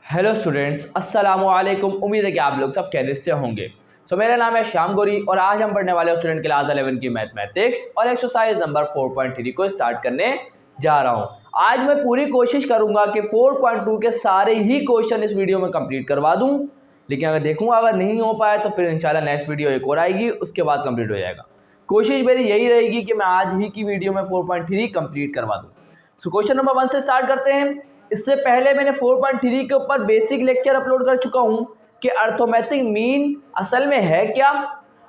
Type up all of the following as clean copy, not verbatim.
Hello students, अस्सलाम वालेकुम। उम्मीद है कि आप लोग सब खैरियत से होंगे। मेरा नाम है श्याम गौरी और आज हम पढ़ने वाले स्टूडेंट क्लास 11 की मैथमेटिक्स और एक्सरसाइज नंबर 4.3 को स्टार्ट करने जा रहा हूं। आज मैं पूरी कोशिश करूंगा कि 4.2 के सारे ही क्वेश्चन इस वीडियो में कंप्लीट करवा दूं, लेकिन अगर देखूंगा अगर नहीं हो पाए तो फिर इंशाल्लाह नेक्स्ट वीडियो एक और आएगी, उसके बाद कंप्लीट हो जाएगा। कोशिश मेरी यही रहेगी कि मैं आज ही की वीडियो में 4.3 कंप्लीट करवा दूँ। क्वेश्चन नंबर 1 से स्टार्ट करते हैं। इससे पहले मैंने 4.3 के ऊपर बेसिक लेक्चर अपलोड कर चुका हूं कि अर्थमेटिक मीन असल में है क्या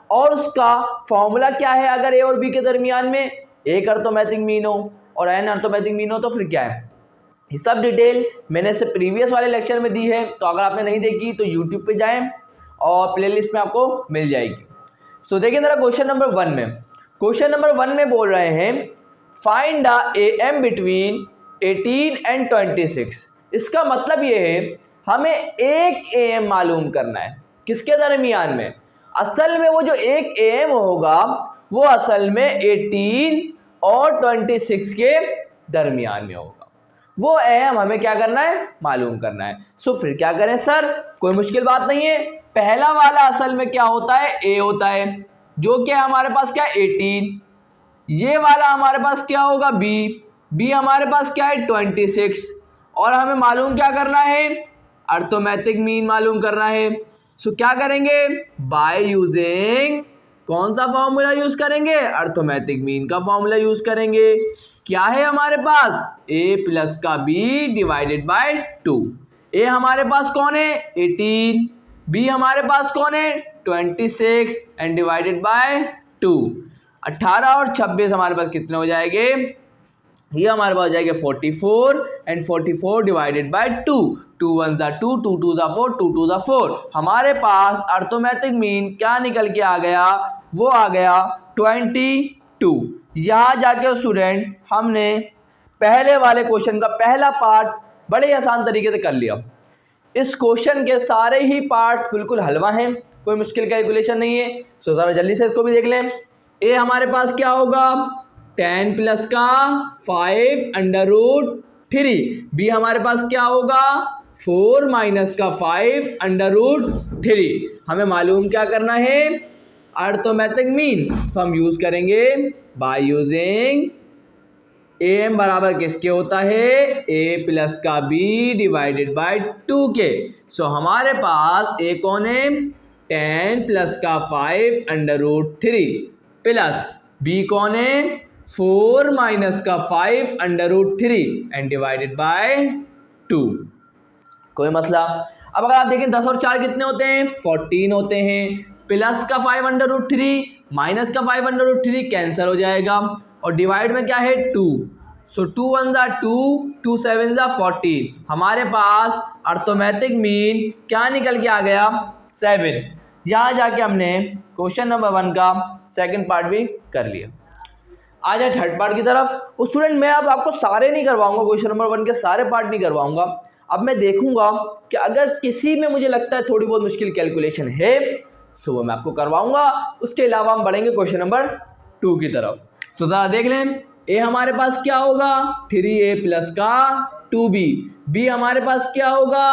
और उसका फॉर्मूला क्या है। अगर ए और बी के दरमियान में एक अर्थमेटिक मीन हो और एन अर्थमेटिक मीन हो तो फिर क्या है, ये सब डिटेल मैंने से प्रीवियस वाले लेक्चर में दी है। तो अगर आपने नहीं देखी तो यूट्यूब पे जाएं और प्लेलिस्ट में आपको मिल जाएगी। देखिए जरा क्वेश्चन नंबर 1 में बोल रहे हैं find the am between 18 and 26। इसका मतलब ये है हमें एक एएम मालूम करना है। किसके दरमियान में? असल में वो जो एक एएम होगा वो असल में 18 और 26 के दरमियान में होगा। वो एएम हमें क्या करना है, मालूम करना है। फिर क्या करें सर, कोई मुश्किल बात नहीं है। पहला वाला असल में क्या होता है, ए होता है, जो कि हमारे पास क्या है 18। ये वाला हमारे पास क्या होगा बी हमारे पास क्या है 26। और हमें मालूम क्या करना है, अर्थमेटिक मीन मालूम करना है। क्या करेंगे, बाय यूजिंग कौन सा फॉर्मूला यूज करेंगे, अर्थमेटिक मीन का फॉर्मूला यूज करेंगे। क्या है हमारे पास, ए प्लस का बी डिवाइडेड बाय 2। ए हमारे पास कौन है 18, बी हमारे पास कौन है 26 एंड डिवाइडेड बाय 2। 18 और 26 हमारे पास कितने हो जाएंगे, ये हमारे पास हो जाएगा 44 एंड 44 डिवाइडेड बाय 2। 2 1 ज़ा 2, 2 2 ज़ा 4, 2 2 ज़ा 4। हमारे पास अर्थमेटिक मीन क्या निकल के आ गया, वो आ गया 22। यहाँ जाके स्टूडेंट हमने पहले वाले क्वेश्चन का पहला पार्ट बड़े आसान तरीके से कर लिया। इस क्वेश्चन के सारे ही पार्ट्स बिल्कुल हलवा हैं, कोई मुश्किल कैलकुलेशन नहीं है। ज़रा जल्दी से इसको भी देख लें। ए हमारे पास क्या होगा 10 प्लस का 5 अंडर रूट 3। बी हमारे पास क्या होगा 4 माइनस का 5 अंडर रूट 3। हमें मालूम क्या करना है, अर्थमेटिक मीन। तो हम यूज करेंगे बाय यूजिंग एम बराबर किसके होता है, ए प्लस का बी डिवाइडेड बाय 2 के। हमारे पास ए कौन है 10 प्लस का 5 अंडर रूट 3 प्लस बी कौन है 4 माइनस का 5 under root 3 and divided by 2। कोई मसला। अब अगर आप देखें 10 और 4 कितने होते हैं 14 होते हैं, प्लस का 5 अंडर रूट 3 माइनस का 5 अंडर रूट 3 कैंसिल हो जाएगा और डिवाइड में क्या है 2। 2 1 ज़ा 2, 2 7 ज़ा 14। हमारे पास अर्थमेटिक मीन क्या निकल के आ गया 7। यहाँ जाके हमने क्वेश्चन नंबर 1 का सेकंड पार्ट भी कर लिया। आ जाए थर्ड पार्ट की तरफ। स्टूडेंट मैं अब आपको सारे नहीं करवाऊंगा, क्वेश्चन नंबर 1 के सारे पार्ट नहीं करवाऊंगा। अब मैं देखूंगा कि अगर किसी में मुझे लगता है थोड़ी बहुत मुश्किल कैलकुलेशन है तो वो मैं आपको करवाऊंगा। उसके अलावा हम बढ़ेंगे क्वेश्चन नंबर 2 की तरफ। जरा देख लें, ए हमारे पास क्या होगा 3a प्लस का 2b। बी हमारे पास क्या होगा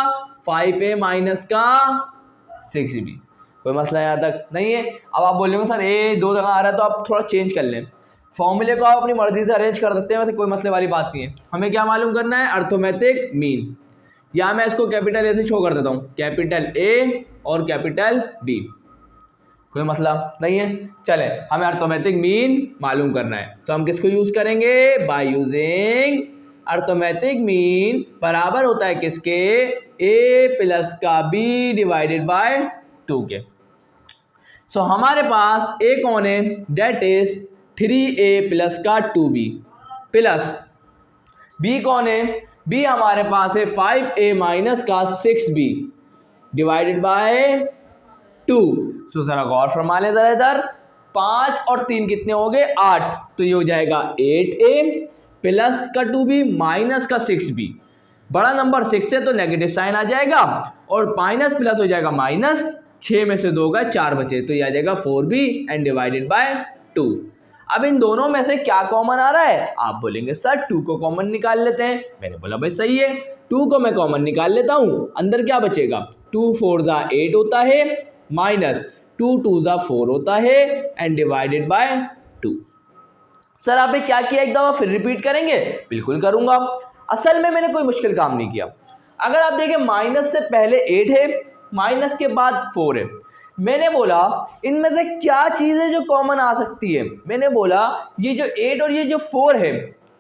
5a माइनस का 6b। कोई मसला यहाँ तक नहीं है। अब आप बोलेंगे सर ए 2 जगह आ रहा है तो आप थोड़ा चेंज कर लें। फॉर्मूले को आप अपनी मर्जी से अरेंज कर सकते हैं, वैसे कोई मसले वाली बात नहीं है। हमें क्या मालूम करना है, अर्थमेटिक मीन। या मैं इसको कैपिटल ए से शो कर देता हूँ, कैपिटल ए और कैपिटल बी। कोई मसला नहीं है। चले हमें अर्थमेटिक मीन मालूम करना है तो हम किसको यूज करेंगे, बाय यूजिंग अर्थमेटिक मीन बराबर होता है किसके, ए प्लस का बी डिवाइडेड बाय 2 के। हमारे पास ए कौन है, डेट इज 3a प्लस का 2b प्लस बी कौन है, बी हमारे पास है 5a माइनस का 6b डिवाइडेड बाय 2। जरा गौर फरमा लें जरा इधर, 5 और 3 कितने हो गए 8, तो ये हो जाएगा 8a प्लस का 2b माइनस का 6b। बड़ा नंबर 6 है तो नेगेटिव साइन आ जाएगा और माइनस प्लस हो जाएगा माइनस, 6 में से 2 गए 4 बचे तो ये आ जाएगा 4b एंड डिवाइडेड बाय 2। अब इन दोनों में से क्या कॉमन आ रहा है, आप बोलेंगे सर 2 को कॉमन निकाल लेते हैं। मैंने बोला भाई सही है, 2 को मैं कॉमन निकाल लेता हूँ, अंदर क्या बचेगा 2 4 ज़ा 8 होता है माइनस 2 2 ज़ा 4 होता है एंड डिवाइडेड बाय 2। सर आपने क्या किया, एक दफ़ा फिर रिपीट करेंगे? बिल्कुल करूँगा। असल में मैंने कोई मुश्किल काम नहीं किया। अगर आप देखें माइनस से पहले 8 है, माइनस के बाद 4 है। मैंने बोला इनमें से क्या चीज़ है जो कॉमन आ सकती है। मैंने बोला ये जो 8 और ये जो 4 है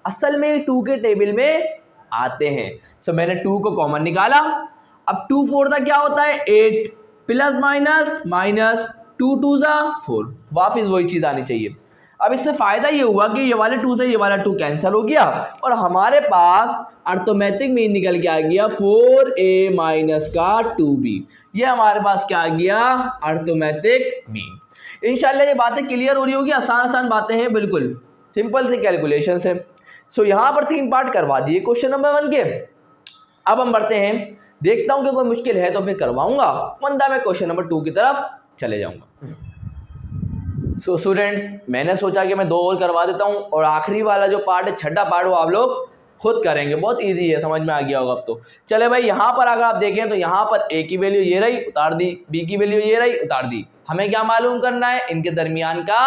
असल में 2 के टेबल में आते हैं। सो मैंने 2 को कॉमन निकाला। अब 2 4 दा क्या होता है 8 प्लस माइनस माइनस 2 2 ज़ा 4, वापिस वही चीज़ आनी चाहिए। अब इससे फ़ायदा ये हुआ कि ये वाले 2 से ये वाला 2 कैंसिल हो गया और हमारे पास अर्थमेटिक मीन निकल के आ गया 4a माइनस का 2b। ये हमारे पास क्या आ गया अर्थमेटिक मीन। इंशाल्लाह ये बातें क्लियर हो रही होगी, आसान आसान बातें हैं, बिल्कुल सिंपल से कैलकुलेशन है। सो यहाँ पर 3 पार्ट करवा दिए क्वेश्चन नंबर 1 के। अब हम बढ़ते हैं, देखता हूँ कि कोई मुश्किल है तो फिर करवाऊंगा, वरना मैं क्वेश्चन नंबर 2 की तरफ चले जाऊँगा। सो स्टूडेंट्स मैंने सोचा कि मैं 2 और करवा देता हूँ और आखिरी वाला जो पार्ट है छठा पार्ट वो आप लोग खुद करेंगे, बहुत इजी है, समझ में आ गया होगा अब तो। चले भाई यहाँ पर अगर आप देखें तो यहाँ पर a की वैल्यू ये रही उतार दी, b की वैल्यू ये रही उतार दी। हमें क्या मालूम करना है, इनके दरमियान का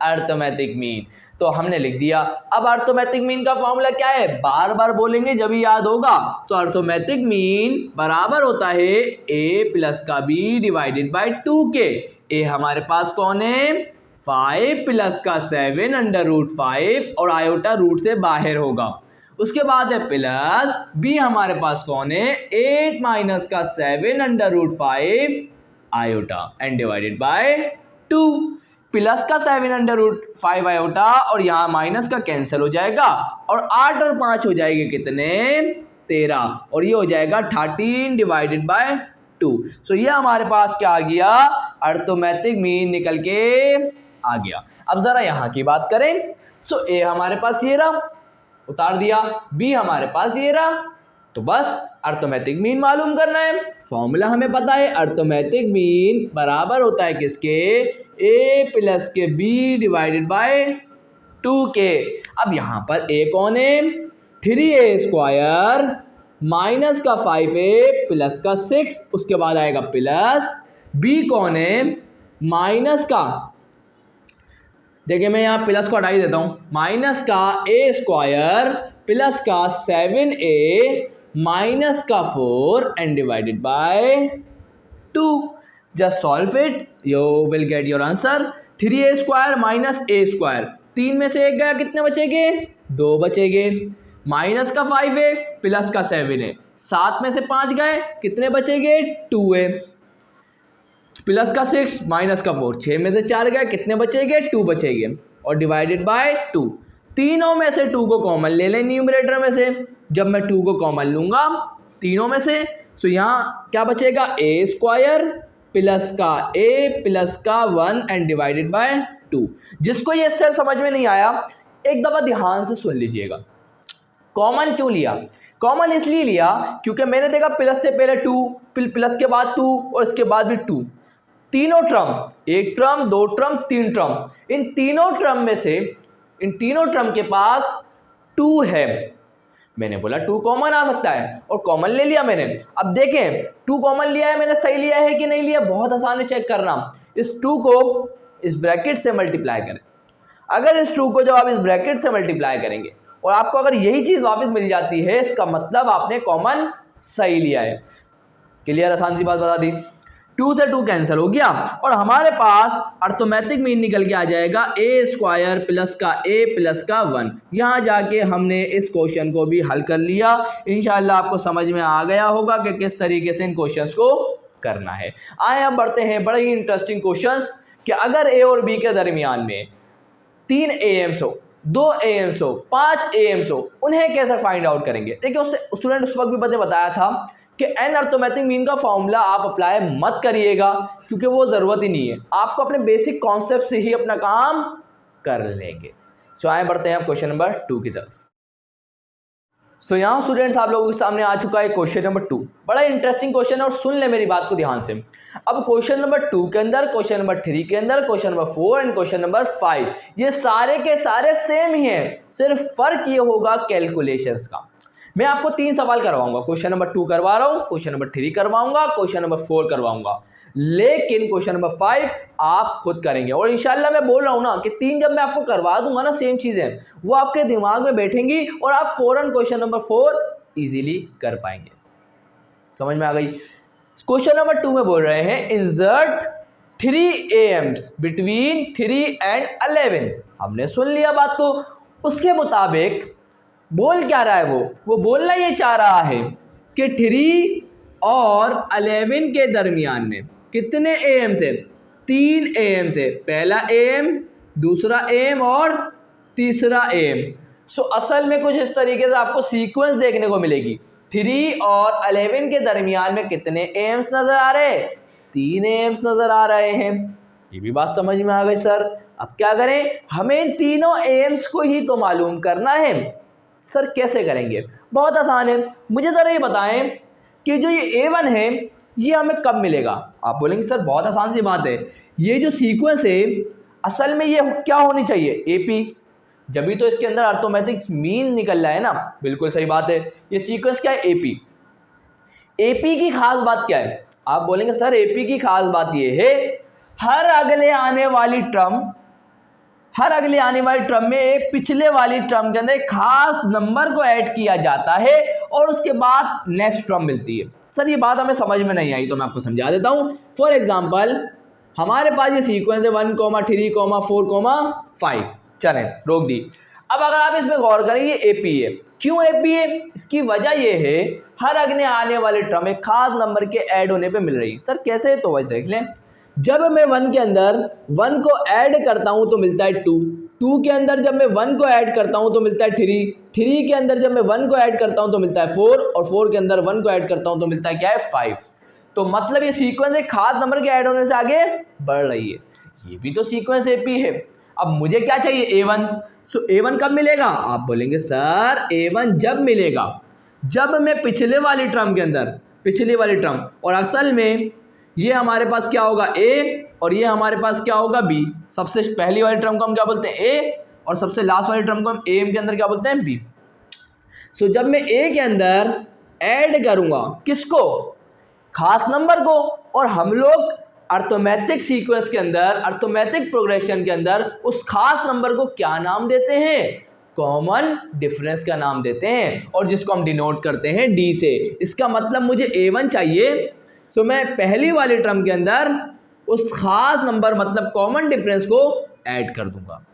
अर्थमेटिक मीन। तो हमने लिख दिया। अब अर्थमेटिक मीन का फॉर्मूला क्या है, बार बार बोलेंगे जब ही याद होगा। तो अर्थमेटिक मीन बराबर होता है a प्लस का b डिवाइडेड बाई 2 के। ए हमारे पास कौन है 5 प्लस का 7 अंडर रूट 5 और आयोटा रूट से बाहर होगा। उसके बाद है प्लस बी हमारे पास कौन है 8 माइनस का 7 under root 5 iota and divided by 2। Plus का 7 अंडर रूट 5 आयोटा और यहाँ माइनस का कैंसिल हो जाएगा और 8 और 5 हो जाएंगे कितने 13 और ये हो जाएगा 13 डिवाइडेड बाय 2। सो ये हमारे पास क्या आ गया अर्थमेटिक मीन निकल के आ गया। अब जरा यहाँ की बात करें। सो ए हमारे पास ये रहा उतार दिया, बी हमारे पास ये रहा, तो बस अर्थमेटिक मीन मालूम करना है। फॉर्मूला हमें पता है अर्थमेटिक मीन बराबर होता है किसके ए प्लस के बी डिवाइडेड बाय 2 के। अब यहाँ पर ए कौन है 3a स्क्वायर माइनस का 5a प्लस का 6, उसके बाद आएगा प्लस बी कौन है माइनस का, देखिए मैं यहाँ प्लस को हटा ही देता हूँ, माइनस का a स्क्वायर प्लस का 7a माइनस का 4 and divided by 2। Just solve it you will get your answer. 3a square minus a square, 3 में से 1 गया कितने बचेंगे 2 बचेंगे, माइनस का 5a प्लस का 7a, 7 में से 5 गए कितने बचेंगे 2a, प्लस का 6 माइनस का 4, 6 में से 4 गए कितने बचेंगे 2 बचेंगे और डिवाइडेड बाय 2। तीनों में से 2 को कॉमन ले लें न्यूमरेटर में से। जब मैं 2 को कॉमन लूँगा तीनों में से तो यहाँ क्या बचेगा a स्क्वायर प्लस का a प्लस का 1 एंड डिवाइडेड बाय 2। जिसको ये स्टेप समझ में नहीं आया एक दफ़ा ध्यान से सुन लीजिएगा। कॉमन क्यों लिया, कॉमन इसलिए लिया क्योंकि मैंने देखा प्लस से पहले 2, प्लस के बाद 2 और इसके बाद भी 2, तीनों टर्म, एक टर्म 2 टर्म 3 टर्म, इन तीनों टर्म में से इन तीनों टर्म के पास 2 है। मैंने बोला 2 कॉमन आ सकता है और कॉमन ले लिया मैंने। अब देखें 2 कॉमन लिया है मैंने, सही लिया है कि नहीं लिया, बहुत आसान है चेक करना। इस 2 को इस ब्रैकेट से मल्टीप्लाई करें। अगर इस 2 को जब आप इस ब्रैकेट से मल्टीप्लाई करेंगे और आपको अगर यही चीज़ वापस मिल जाती है इसका मतलब आपने कॉमन सही लिया है। क्लियर, आसान सी बात बता दी। 2 से 2 कैंसिल हो गया और हमारे पास अर्थमेटिक मीन निकल के आ जाएगा a स्क्वायर प्लस का a प्लस का 1। यहाँ जाके हमने इस क्वेश्चन को भी हल कर लिया। इंशाल्लाह आपको समझ में आ गया होगा कि किस तरीके से इन क्वेश्चंस को करना है। आए हम बढ़ते हैं बड़े ही इंटरेस्टिंग क्वेश्चंस कि अगर a और b के दरमियान में 3 AMs हो, 2 AMs हो, 5 AMs हो, उन्हें कैसे फाइंड आउट करेंगे। देखिए उससे स्टूडेंट उस वक्त भी मैंने बताया था कि एन अर्थमेटिक मीन का फॉर्मूला आप अप्लाई मत करिएगा क्योंकि वो ज़रूरत ही नहीं है, आपको अपने बेसिक कॉन्सेप्ट से ही अपना काम कर लेंगे। सो आए बढ़ते हैं क्वेश्चन नंबर 2 की तरफ। सो यहाँ स्टूडेंट्स आप लोगों के सामने आ चुका है क्वेश्चन नंबर 2। बड़ा इंटरेस्टिंग क्वेश्चन है और सुन ले मेरी बात को ध्यान से। अब क्वेश्चन नंबर 2 के अंदर, क्वेश्चन नंबर 3 के अंदर, question number 4 and question number 5 ये सारे के सारे सेम ही हैं, सिर्फ फर्क ये होगा कैलकुलेशंस का। मैं आपको 3 सवाल करवाऊंगा, क्वेश्चन नंबर 2 करवा रहा हूं, क्वेश्चन नंबर 3 करवाऊंगा, क्वेश्चन नंबर 4 करवाऊंगा, लेकिन क्वेश्चन नंबर 5 आप खुद करेंगे। और इंशाल्लाह मैं बोल रहा हूं ना कि 3 जब मैं आपको करवा दूंगा ना, सेम चीजें वो आपके दिमाग में बैठेंगी और आप फौरन क्वेश्चन नंबर 4 इजीली कर पाएंगे। समझ में आ गई? क्वेश्चन नंबर 2 में बोल रहे हैं इंसर्ट 3 AMs बिटवीन 3 and 11। हमने सुन लिया बात को, उसके मुताबिक बोल क्या रहा है, वो बोलना ये चाह रहा है कि 3 और 11 के दरमियान में कितने AM से? 3 AM से, पहला AM, दूसरा AM और तीसरा AM। सो असल में कुछ इस तरीके से आपको सीक्वेंस देखने को मिलेगी। 3 और 11 के दरमियान में कितने AMs नजर आ रहे हैं? 3 AMs नजर आ रहे हैं। ये भी बात समझ में आ गई सर। अब क्या करें, हमें इन तीनों AMs को ही तो मालूम करना है। सर कैसे करेंगे? बहुत आसान है। मुझे ज़रा ये बताएं कि जो ये A1 है ये हमें कब मिलेगा? आप बोलेंगे सर बहुत आसान सी बात है, ये जो सीक्वेंस है असल में ये क्या होनी चाहिए? AP। जब भी तो इसके अंदर अर्थमेटिक मीन निकल रहा है ना। बिल्कुल सही बात है। ये सीक्वेंस क्या है? AP। AP की खास बात क्या है? आप बोलेंगे सर AP की खास बात ये है, हर अगले आने वाली टर्म में पिछले वाली टर्म के अंदर एक खास नंबर को ऐड किया जाता है और उसके बाद नेक्स्ट टर्म मिलती है। सर ये बात हमें समझ में नहीं आई तो मैं आपको समझा देता हूँ। फॉर एग्जांपल हमारे पास ये सीक्वेंस है 1, 3, 4, 5। चलें रोक दी। अब अगर आप इसमें गौर करें ये AP है। क्यों AP है? इसकी वजह ये है हर अगले आने वाले टर्म एक खास नंबर के ऐड होने पे मिल रही है। सर कैसे? तो वजह देख लें। जब मैं 1 के अंदर 1 को ऐड करता हूं तो मिलता है 2 के अंदर जब मैं 1 को ऐड करता हूं तो मिलता है 3 के अंदर जब मैं 1 को ऐड करता हूं तो मिलता है 4 और 4 के अंदर 1 को ऐड करता हूं तो मिलता है क्या है? 5। तो मतलब ये सीक्वेंस एक खास नंबर के ऐड होने से आगे बढ़ रही है। ये भी तो सीक्वेंस AP है। अब मुझे क्या चाहिए? A1। सो A1 कब मिलेगा? आप बोलेंगे सर A1 जब मिलेगा जब मैं पिछले वाली टर्म और असल में ये हमारे पास क्या होगा? A और ये हमारे पास क्या होगा? B। सबसे पहली वाली टर्म को हम क्या बोलते हैं? A और सबसे लास्ट वाली टर्म को हम AM के अंदर क्या बोलते हैं? B। सो जब मैं A के अंदर ऐड करूंगा किसको? खास नंबर को। और हम लोग अर्थमेटिक सीक्वेंस के अंदर, अर्थमेटिक प्रोग्रेशन के अंदर उस खास नंबर को क्या नाम देते हैं? कॉमन डिफरेंस का नाम देते हैं और जिसको हम डिनोट करते हैं D से। इसका मतलब मुझे A1 चाहिए, सो मैं पहली वाली टर्म के अंदर उस खास नंबर मतलब कॉमन डिफरेंस को ऐड कर दूंगा।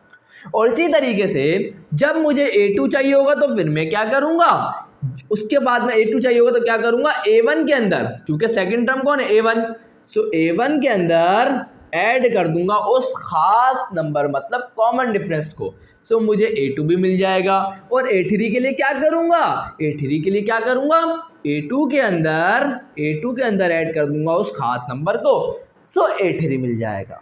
और इसी तरीके से जब मुझे A2 चाहिए होगा तो फिर मैं क्या करूंगा? उसके बाद में A2 चाहिए होगा तो क्या करूंगा? A1 के अंदर, क्योंकि सेकंड टर्म कौन है? A1। सो A1 के अंदर ऐड कर दूंगा उस खास नंबर मतलब कॉमन डिफरेंस को। सो मुझे A2 भी मिल जाएगा। और A3 के लिए क्या करूंगा? A2 के अंदर ऐड कर दूंगा उस खास नंबर को। सो A3 मिल जाएगा।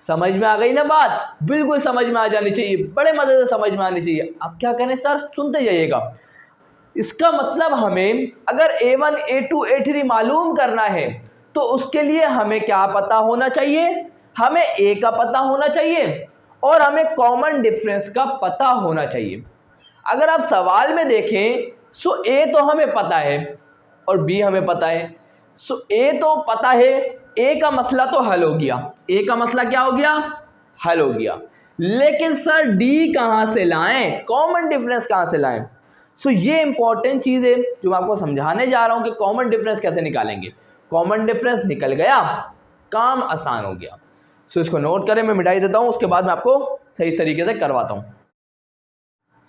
समझ में आ गई ना बात? बिल्कुल समझ में आ जानी चाहिए, बड़े मजे से समझ में आनी चाहिए। अब क्या करें सर? सुनते जाइएगा। इसका मतलब हमें अगर A1, A2, A3 मालूम करना है तो उसके लिए हमें क्या पता होना चाहिए? हमें A का पता होना चाहिए और हमें कॉमन डिफरेंस का पता होना चाहिए। अगर आप सवाल में देखें सो A तो हमें पता है और B हमें पता है। सो A तो पता है, A का मसला तो हल हो गया। A का मसला क्या हो गया? हल हो गया। लेकिन सर D कहाँ से लाएं? कॉमन डिफरेंस कहाँ से लाएं? सो ये इंपॉर्टेंट चीज़ है जो मैं आपको समझाने जा रहा हूँ कि कॉमन डिफरेंस कैसे निकालेंगे। कॉमन डिफरेंस निकल गया, काम आसान हो गया। सो इसको नोट करें, मैं मिटाई देता हूँ, उसके बाद मैं आपको सही तरीके से करवाता हूँ।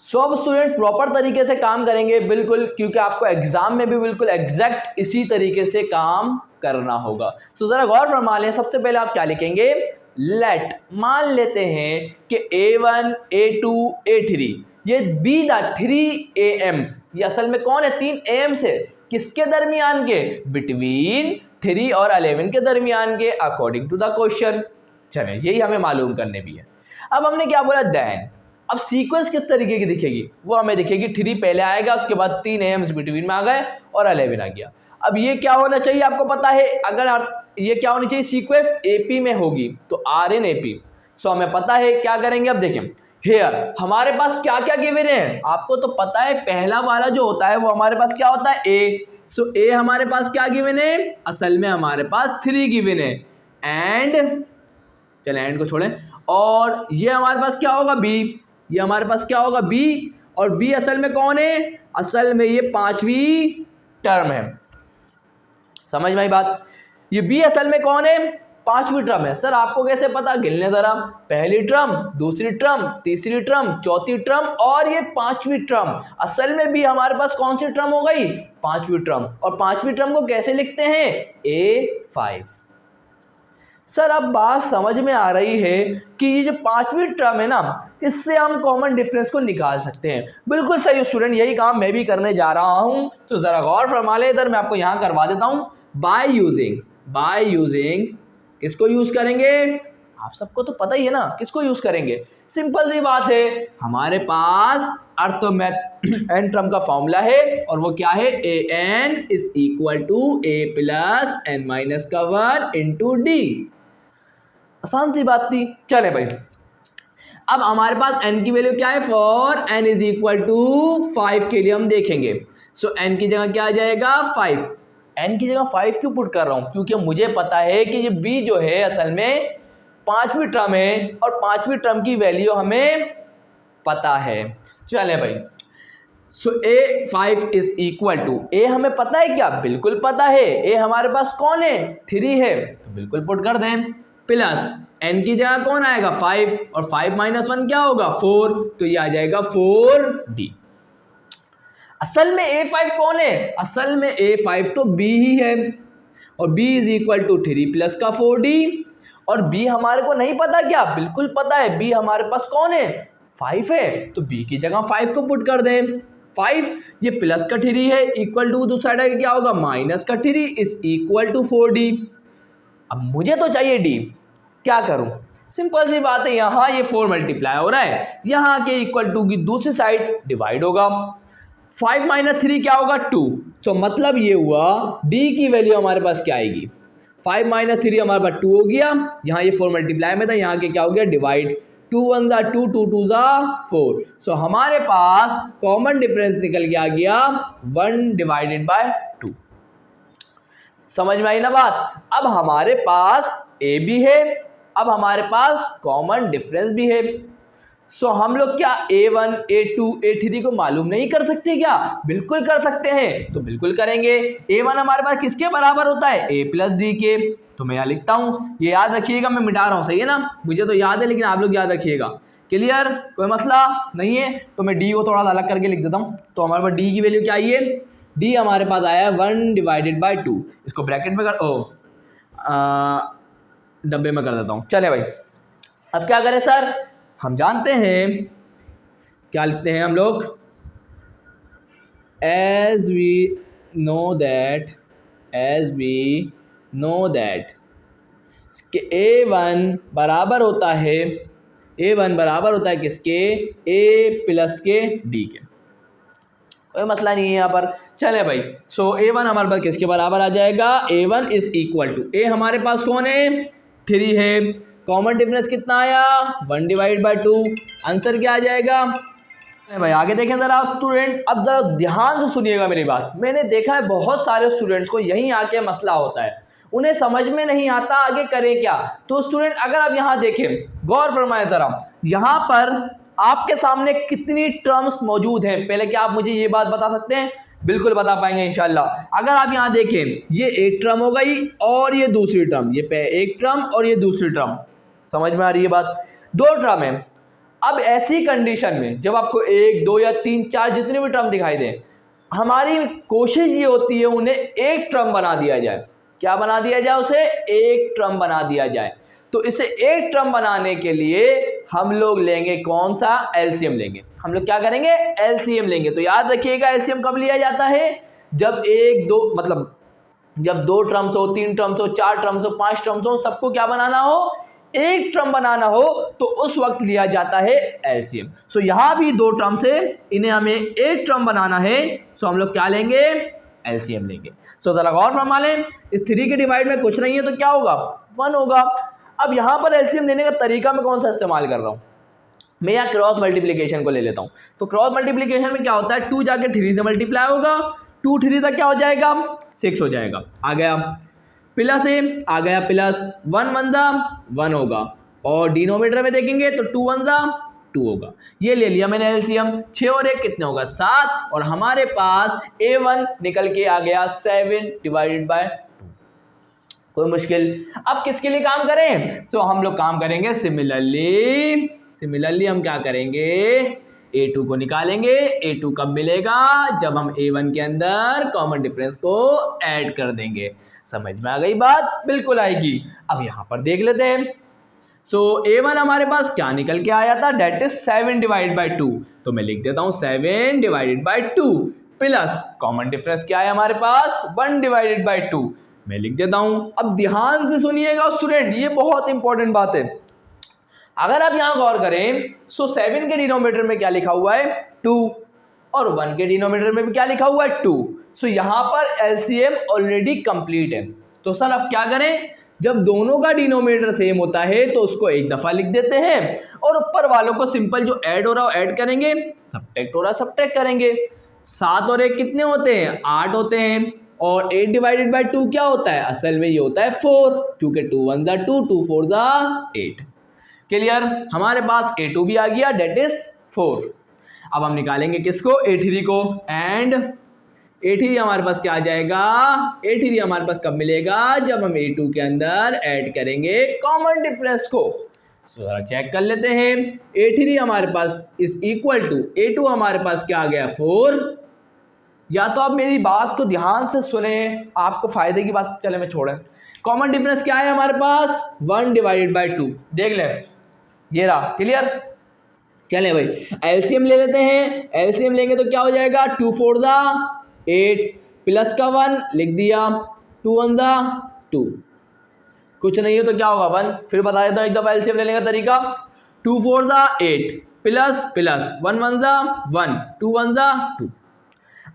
सब स्टूडेंट प्रॉपर तरीके से काम करेंगे बिल्कुल, क्योंकि आपको एग्जाम में भी बिल्कुल एग्जैक्ट इसी तरीके से काम करना होगा। सो जरा गौर फरमा लें। सबसे पहले आप क्या लिखेंगे? लेट, मान लेते हैं कि A1, A2, A3 ये बी द 3 AMs। ये असल में कौन है? 3 AMs है। किसके दरमियान के? बिटवीन 3 और 11 के दरमियान के, अकॉर्डिंग टू द क्वेश्चन। चलें, यही हमें मालूम करने भी है। अब हमने क्या बोला? देन। अब सीक्वेंस किस तरीके की दिखेगी? वो हमें दिखेगी 3 पहले आएगा, उसके बाद 3 AMs बिटवीन में आ गए और 11 आ गया। अब ये क्या होना चाहिए? आपको पता है, अगर ये क्या होनी चाहिए? सीक्वेंस AP में होगी तो RN AP। सो हमें पता है क्या करेंगे। अब देखें, हेयर हमारे पास क्या क्या गिवन है, आपको तो पता है पहला वाला जो होता है वो हमारे पास क्या होता है ए। सो ए हमारे पास क्या गिवन है, असल में हमारे पास 3 गिवन है। एंड चले एंड को छोड़ें, और ये हमारे पास क्या होगा बी, ये हमारे पास क्या होगा बी, और बी असल में कौन है, असल में ये 5वीं टर्म है। समझ में आई बात, ये बी असल में कौन है, 5वीं टर्म है। सर आपको कैसे पता, गिनने जरा, पहली टर्म, दूसरी टर्म, तीसरी टर्म, चौथी टर्म और ये 5वीं टर्म। असल में भी हमारे पास कौन सी टर्म हो गई, 5वीं टर्म। और 5वीं टर्म को कैसे लिखते हैं, A5। सर अब बात समझ में आ रही है कि ये जो 5वीं टर्म है ना, इससे हम कॉमन डिफरेंस को निकाल सकते हैं। बिल्कुल सही स्टूडेंट, यही काम मैं भी करने जा रहा हूं, तो जरा गौर फरमा ले, इधर मैं आपको यहां करवा देता हूं। बाय यूजिंग किसको यूज करेंगे, आप सबको तो पता ही है ना किसको यूज करेंगे, सिंपल सी बात है, हमारे पास अर्थमेथ एन टर्म का फॉर्मूला है और वो क्या है, an is equal to a plus n minus का 1 इंटू डी। आसान सी बात थी। चले भाई, अब हमारे पास n की वैल्यू क्या है, for n is equal to 5 के लिए हम देखेंगे। सो n की जगह क्या आ जाएगा 5, n की जगह 5 क्यों पुट कर रहा हूं, क्योंकि मुझे पता है कि ये b जो है असल में 5वीं टर्म है और 5वीं टर्म की वैल्यू हमें पता है। चले भाई, सो A5 इज इक्वल टू, ए हमें पता है क्या, बिल्कुल पता है, ए हमारे पास कौन है 3 है, तो बिल्कुल पुट कर दें, प्लस n की जगह कौन आएगा 5 और 5 माइनस 1 क्या होगा 4, तो ये आ जाएगा 4d। असल में A5 कौन है, असल में A5 तो b ही है, और b is equal to 3 plus का 4d, और b हमारे को नहीं पता क्या, बिल्कुल पता है, b हमारे पास कौन है 5 है, तो b की जगह 5 को पुट कर दें, 5 ये प्लस का 3 है, इक्वल टू दूसरा साइड क्या होगा माइनस का 3 इज इक्वल टू 4d। अब मुझे तो चाहिए d, क्या करूं, सिंपल सी बात है, यहाँ ये 4 मल्टीप्लाई हो रहा है, यहाँ के इक्वल टू की दूसरी साइड डिवाइड होगा, 5 माइनस 3 क्या होगा 2, तो मतलब ये हुआ d की वैल्यू हमारे पास क्या आएगी, 5 माइनस 3 हमारे पास 2 हो गया, यहाँ ये 4 मल्टीप्लाई में था, यहाँ के क्या हो गया डिवाइड, 2 1 जा 2, 2 2 जा 4। सो हमारे पास कॉमन डिफरेंस निकल के आ गया 1 डिवाइडेड बाय 2। समझ में आई ना बात। अब हमारे पास a भी है, अब हमारे पास कॉमन डिफरेंस भी है। सो हम लोग क्या a1 a2 a3 को मालूम नहीं कर सकते क्या, बिल्कुल कर सकते हैं, तो बिल्कुल करेंगे। a1 हमारे पास किसके बराबर होता है, a प्लस डी के, तो मैं यहाँ लिखता हूँ, ये याद रखिएगा, मैं मिटा रहा हूँ, सही है ना, मुझे तो याद है लेकिन आप लोग याद रखिएगा, क्लियर, कोई मसला नहीं है। तो मैं डी को थोड़ा सा अलग करके लिख देता हूँ, तो हमारे पास डी की वैल्यू क्या आई है, डी हमारे पास आया 1 डिवाइडेड बाई 2, इसको ब्रैकेट में कर डब्बे में कर देता हूँ। चले भाई, अब क्या करें सर, हम जानते हैं क्या लिखते हैं हम लोग, as we know that A1 बराबर होता है, A1 बराबर होता है किसके, A प्लस के D के, कोई मसला नहीं है यहाँ पर। चले भाई, सो A1 हमारे पास किसके बराबर आ जाएगा, A1 is equal to, A हमारे पास कौन है 3 है, कॉमन डिफरेंस कितना आया 1 डिवाइड बाई 2, आंसर क्या आ जाएगा। भाई आगे देखें जरा स्टूडेंट, अब जरा ध्यान से सुनिएगा मेरी बात, मैंने देखा है बहुत सारे स्टूडेंट्स को यहीं आके मसला होता है, उन्हें समझ में नहीं आता आगे करें क्या। तो स्टूडेंट अगर आप यहाँ देखें, गौर फरमाएं जरा, यहाँ पर आपके सामने कितनी टर्म्स मौजूद हैं, पहले क्या आप मुझे ये बात बता सकते हैं, बिल्कुल बता पाएंगे इंशाल्लाह। अगर आप यहाँ देखें, ये एक टर्म हो गई और ये दूसरी टर्म, ये एक टर्म और ये दूसरी टर्म, समझ में आ रही है बात, 2 टर्म है। अब ऐसी कंडीशन में जब आपको 1 2 या 3 4 जितने भी टर्म दिखाई दें, हमारी कोशिश ये होती है उन्हें एक टर्म बना दिया जाए, क्या बना दिया जाए, उसे एक टर्म बना दिया जाए। तो इसे एक टर्म बनाने के लिए हम लोग लेंगे कौन सा, एलसीएम लेंगे, हम लोग क्या करेंगे एलसीएम लेंगे। तो याद रखिएगा एलसीएम कब लिया जाता है, जब 1 2 मतलब जब 2 टर्म्स हो, 3 टर्म्स हो, 4 टर्म्स हो, 5 टर्म्स हो, सबको क्या बनाना हो, एक टर्म बनाना हो, तो उस वक्त लिया जाता है एलसीएम। सो यहाँ भी 2 टर्म से इन्हें हमें एक टर्म बनाना है, सो हम लोग क्या लेंगे एलसीएम लेंगे। सो जरा गौर फरमा लें, इस 3 के डिवाइड में कुछ नहीं है तो क्या होगा 1 होगा। अब यहाँ पर एलसीएम लेने का तरीका मैं कौन सा इस्तेमाल कर रहा हूँ, मैं यहाँ क्रॉस मल्टीप्लिकेशन को ले लेता हूँ। तो क्रॉस मल्टीप्लिकेशन में क्या होता है, 2 जाके 3 से मल्टीप्लाई होगा, 2 3 तक क्या हो जाएगा 6 हो जाएगा, आ गया प्लस ए, आ गया प्लस 1 1 जा 1 होगा, और डिनोमिनेटर में देखेंगे तो 2 1 जा 2 होगा। ये ले लिया मैंने एलसीएम, 6 और 1 कितने होगा 7, और हमारे पास A1 निकल के आ गया 7 डिवाइडेड बाय 2। कोई मुश्किल। अब किसके लिए काम करें, तो हम लोग काम करेंगे सिमिलरली हम क्या करेंगे, A2 को निकालेंगे। A2 कब मिलेगा, जब हम A1 के अंदर कॉमन डिफरेंस को ऐड कर देंगे। समझ में आ गई बात, बिल्कुल आएगी। अब यहाँ पर देख लेते हैं। सो A1 हमारे पास क्या निकल के आया था, डेट इज 7 डिवाइड बाई 2, तो मैं लिख देता हूँ 7 divided by 2 plus common difference क्या है हमारे पास 1 डिवाइडेड बाई 2, मैं लिख देता हूँ। अब ध्यान से सुनिएगा स्टूडेंट, ये बहुत इंपॉर्टेंट बात है। अगर आप यहाँ गौर करें, सो 7 के डिनोमिनेटर में क्या लिखा हुआ है 2, और 1 के डिनोमिनेटर में भी क्या लिखा हुआ है 2। सो यहाँ पर एलसीएम ऑलरेडी कंप्लीट है। तो सर अब क्या करें, जब दोनों का डिनोमिनेटर सेम होता है तो उसको एक दफा लिख देते हैं, और ऊपर वालों को सिंपल जो ऐड हो रहा है ऐड करेंगे, सब्ट्रैक्ट हो रहा है सब्ट्रैक्ट करेंगे। 7 और 1 कितने होते हैं 8 होते हैं, और 8 डिवाइडेड बाई 2 क्या होता है, असल में ये होता है 4, क्योंकि 2 1 जा 2, 2 4 जा 8। क्लियर, हमारे पास A2 भी आ गया, डेट इज 4। अब हम निकालेंगे किसको, A3 को, एंड A3 हमारे पास क्या आ जाएगा, A3 हमारे पास कब मिलेगा, जब हम A2 के अंदर ऐड करेंगे कॉमन डिफरेंस को। जरा चेक कर लेते हैं। A3 हमारे पास इज इक्वल टू A2 हमारे पास क्या आ गया 4। या तो आप मेरी बात को ध्यान से सुने, आपको फायदे की बात चले मैं छोड़ें। कॉमन डिफरेंस क्या है हमारे पास 1 डिवाइडेड बाई 2, देख ले ये रहा। क्लियर, चले भाई एलसीएम ले लेते हैं। एलसीएम लेंगे तो क्या हो जाएगा 2 4 जा 8 प्लस का 1 लिख दिया, 2 1 जा 2, कुछ नहीं है तो क्या होगा 1। फिर बता देता हूँ एक दफा एलसीएम लेने का तरीका, 2 4 जा 8 प्लस प्लस 1 1 जा 1, 2 1 जा 2,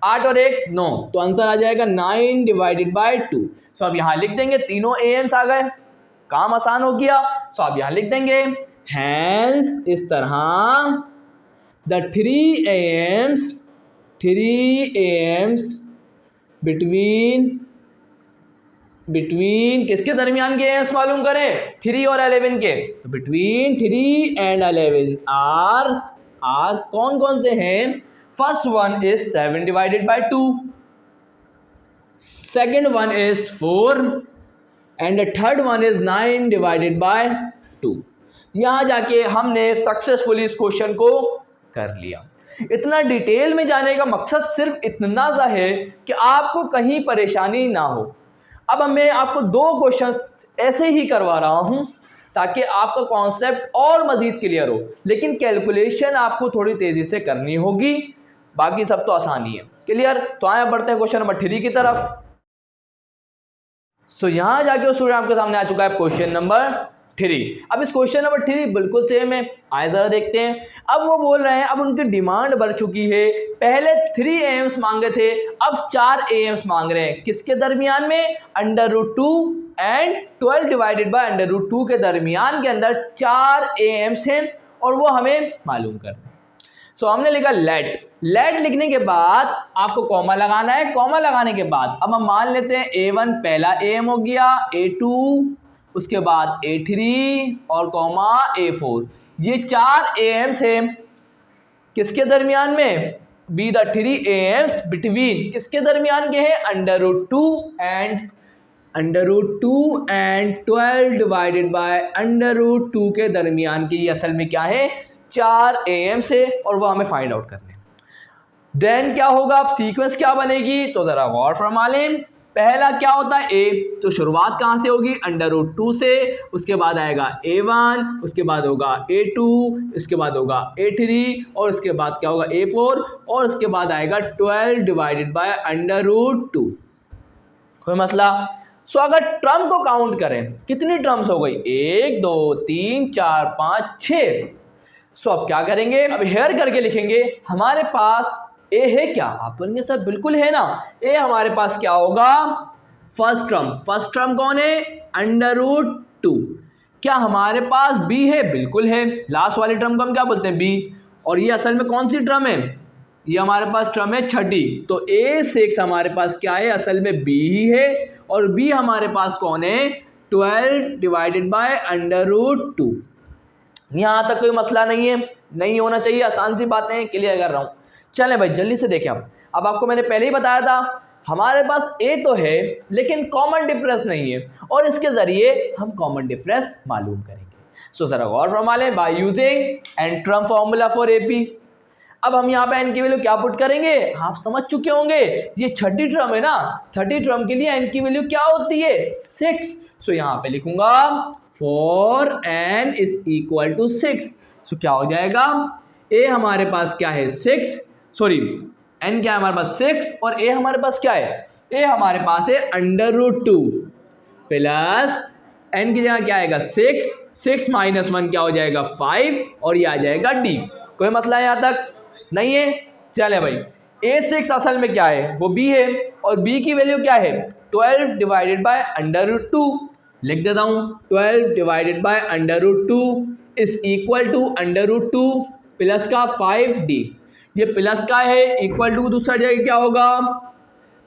8 और 1 9, तो आंसर आ जाएगा 9 डिवाइडेड बाई 2। सो अब यहाँ लिख देंगे, तीनों AMs आ गए, काम आसान हो गया। सो अब यहाँ लिख देंगे हैंस इस तरह द 3 AMs बिटवीन किसके दरमियान के AMs मालूम करें, 3 और 11 के। तो बिटवीन 3 एंड 11 आर कौन कौन से हैं, first one is 7 divided by 2, second one is 4, and the third one is 9 divided by 2। यहाँ जाके हमने सक्सेसफुली इस क्वेश्चन को कर लिया। इतना डिटेल में जाने का मकसद सिर्फ इतना सा है कि आपको कहीं परेशानी ना हो। अब मैं आपको 2 क्वेश्चन ऐसे ही करवा रहा हूँ ताकि आपका कॉन्सेप्ट और मजीद क्लियर हो, लेकिन कैलकुलेशन आपको थोड़ी तेज़ी से करनी होगी, बाकी सब तो आसानी है। क्लियर, तो आए बढ़ते हैं क्वेश्चन नंबर 3 की तरफ। सो यहाँ जाके स्टूडेंट आपके सामने आ चुका है क्वेश्चन नंबर 3। अब इस क्वेश्चन नंबर 3 बिल्कुल सेम है, आए ज़रा देखते हैं। अब वो बोल रहे हैं, अब उनकी डिमांड बढ़ चुकी है, पहले 3 AMs मांगे थे, अब 4 AMs मांग रहे हैं। किसके दरमियान में, √2 एंड 12 डिवाइडेड बाय √2 के दरमियान के अंदर 4 AMs हैं, और वो हमें मालूम करना है। सो हमने लिखा लेट लिखने के बाद आपको कॉमा लगाना है। कॉमा लगाने के बाद अब हम मान लेते हैं A1 पहला AM हो गया, A2 उसके बाद A3 और कॉमा A4, ये 4 AMs हैं किसके दरमियान में, बी द 3 AMs बिटवीन किसके दरमियान के हैं, √2 एंड 12 डिवाइडेड बाय √2 के दरमियान की। ये असल में क्या है 4 AMs है, और वो हमें फाइंड आउट करने। देन क्या होगा, अब सीक्वेंस क्या बनेगी, तो ज़रा गौर फरमा लें। पहला क्या होता है A, तो शुरुआत कहाँ से होगी, √2 से, उसके बाद आएगा A1, उसके बाद होगा A2, उसके बाद होगा A3, और उसके बाद क्या होगा A4, और उसके बाद आएगा 12 डिवाइडेड बाय √2। कोई मसला। सो अगर टर्म को काउंट करें, कितनी टर्म्स हो गई, 1 2 3 4 5 6। सो अब क्या करेंगे, अब हेयर करके लिखेंगे। हमारे पास A है क्या, आप बोलेंगे सर बिल्कुल है ना। A हमारे पास क्या होगा, फर्स्ट टर्म कौन है, √2, क्या हमारे पास b है? बिल्कुल है। लास्ट वाली टर्म को हम क्या बोलते हैं? b। और ये असल में कौन सी टर्म है? ये हमारे पास टर्म है छठी। तो a6 हमारे पास क्या है? असल में b ही है। और b हमारे पास कौन है? 12 डिवाइडेड बाय √2। यहाँ तक कोई मसला नहीं है, नहीं होना चाहिए, आसान सी बातें क्लियर कर रहा हूँ। चलें भाई जल्दी से देखें। अब आपको मैंने पहले ही बताया था हमारे पास a तो है लेकिन कॉमन डिफरेंस नहीं है, और इसके ज़रिए हम कॉमन डिफरेंस मालूम करेंगे। सो ज़रा गौर फरमा लें, by using n term formula for AP। अब हम यहाँ पे n की वैल्यू क्या पुट करेंगे? आप समझ चुके होंगे, ये छठी टर्म है ना, छठी टर्म के लिए n की वैल्यू क्या होती है? 6। सो यहाँ पे लिखूंगा for n is equal to 6। So क्या हो जाएगा? a हमारे पास क्या है? 6, सॉरी n क्या है हमारे पास? 6, और a हमारे पास क्या है? a हमारे पास है √2 प्लस n की जगह क्या आएगा? 6, 6 माइनस 1 क्या हो जाएगा? 5, और ये आ जाएगा d। कोई मतलब यहाँ तक नहीं है? चले भाई, a6 असल में क्या है? वो b है, और b की वैल्यू क्या है? 12 डिवाइडेड बाय √2। लिख देता हूँ, 12 divided by √2 is equal to √2 plus का 5d। ये प्लस का है, इक्वल टू दूसरा जगह क्या होगा?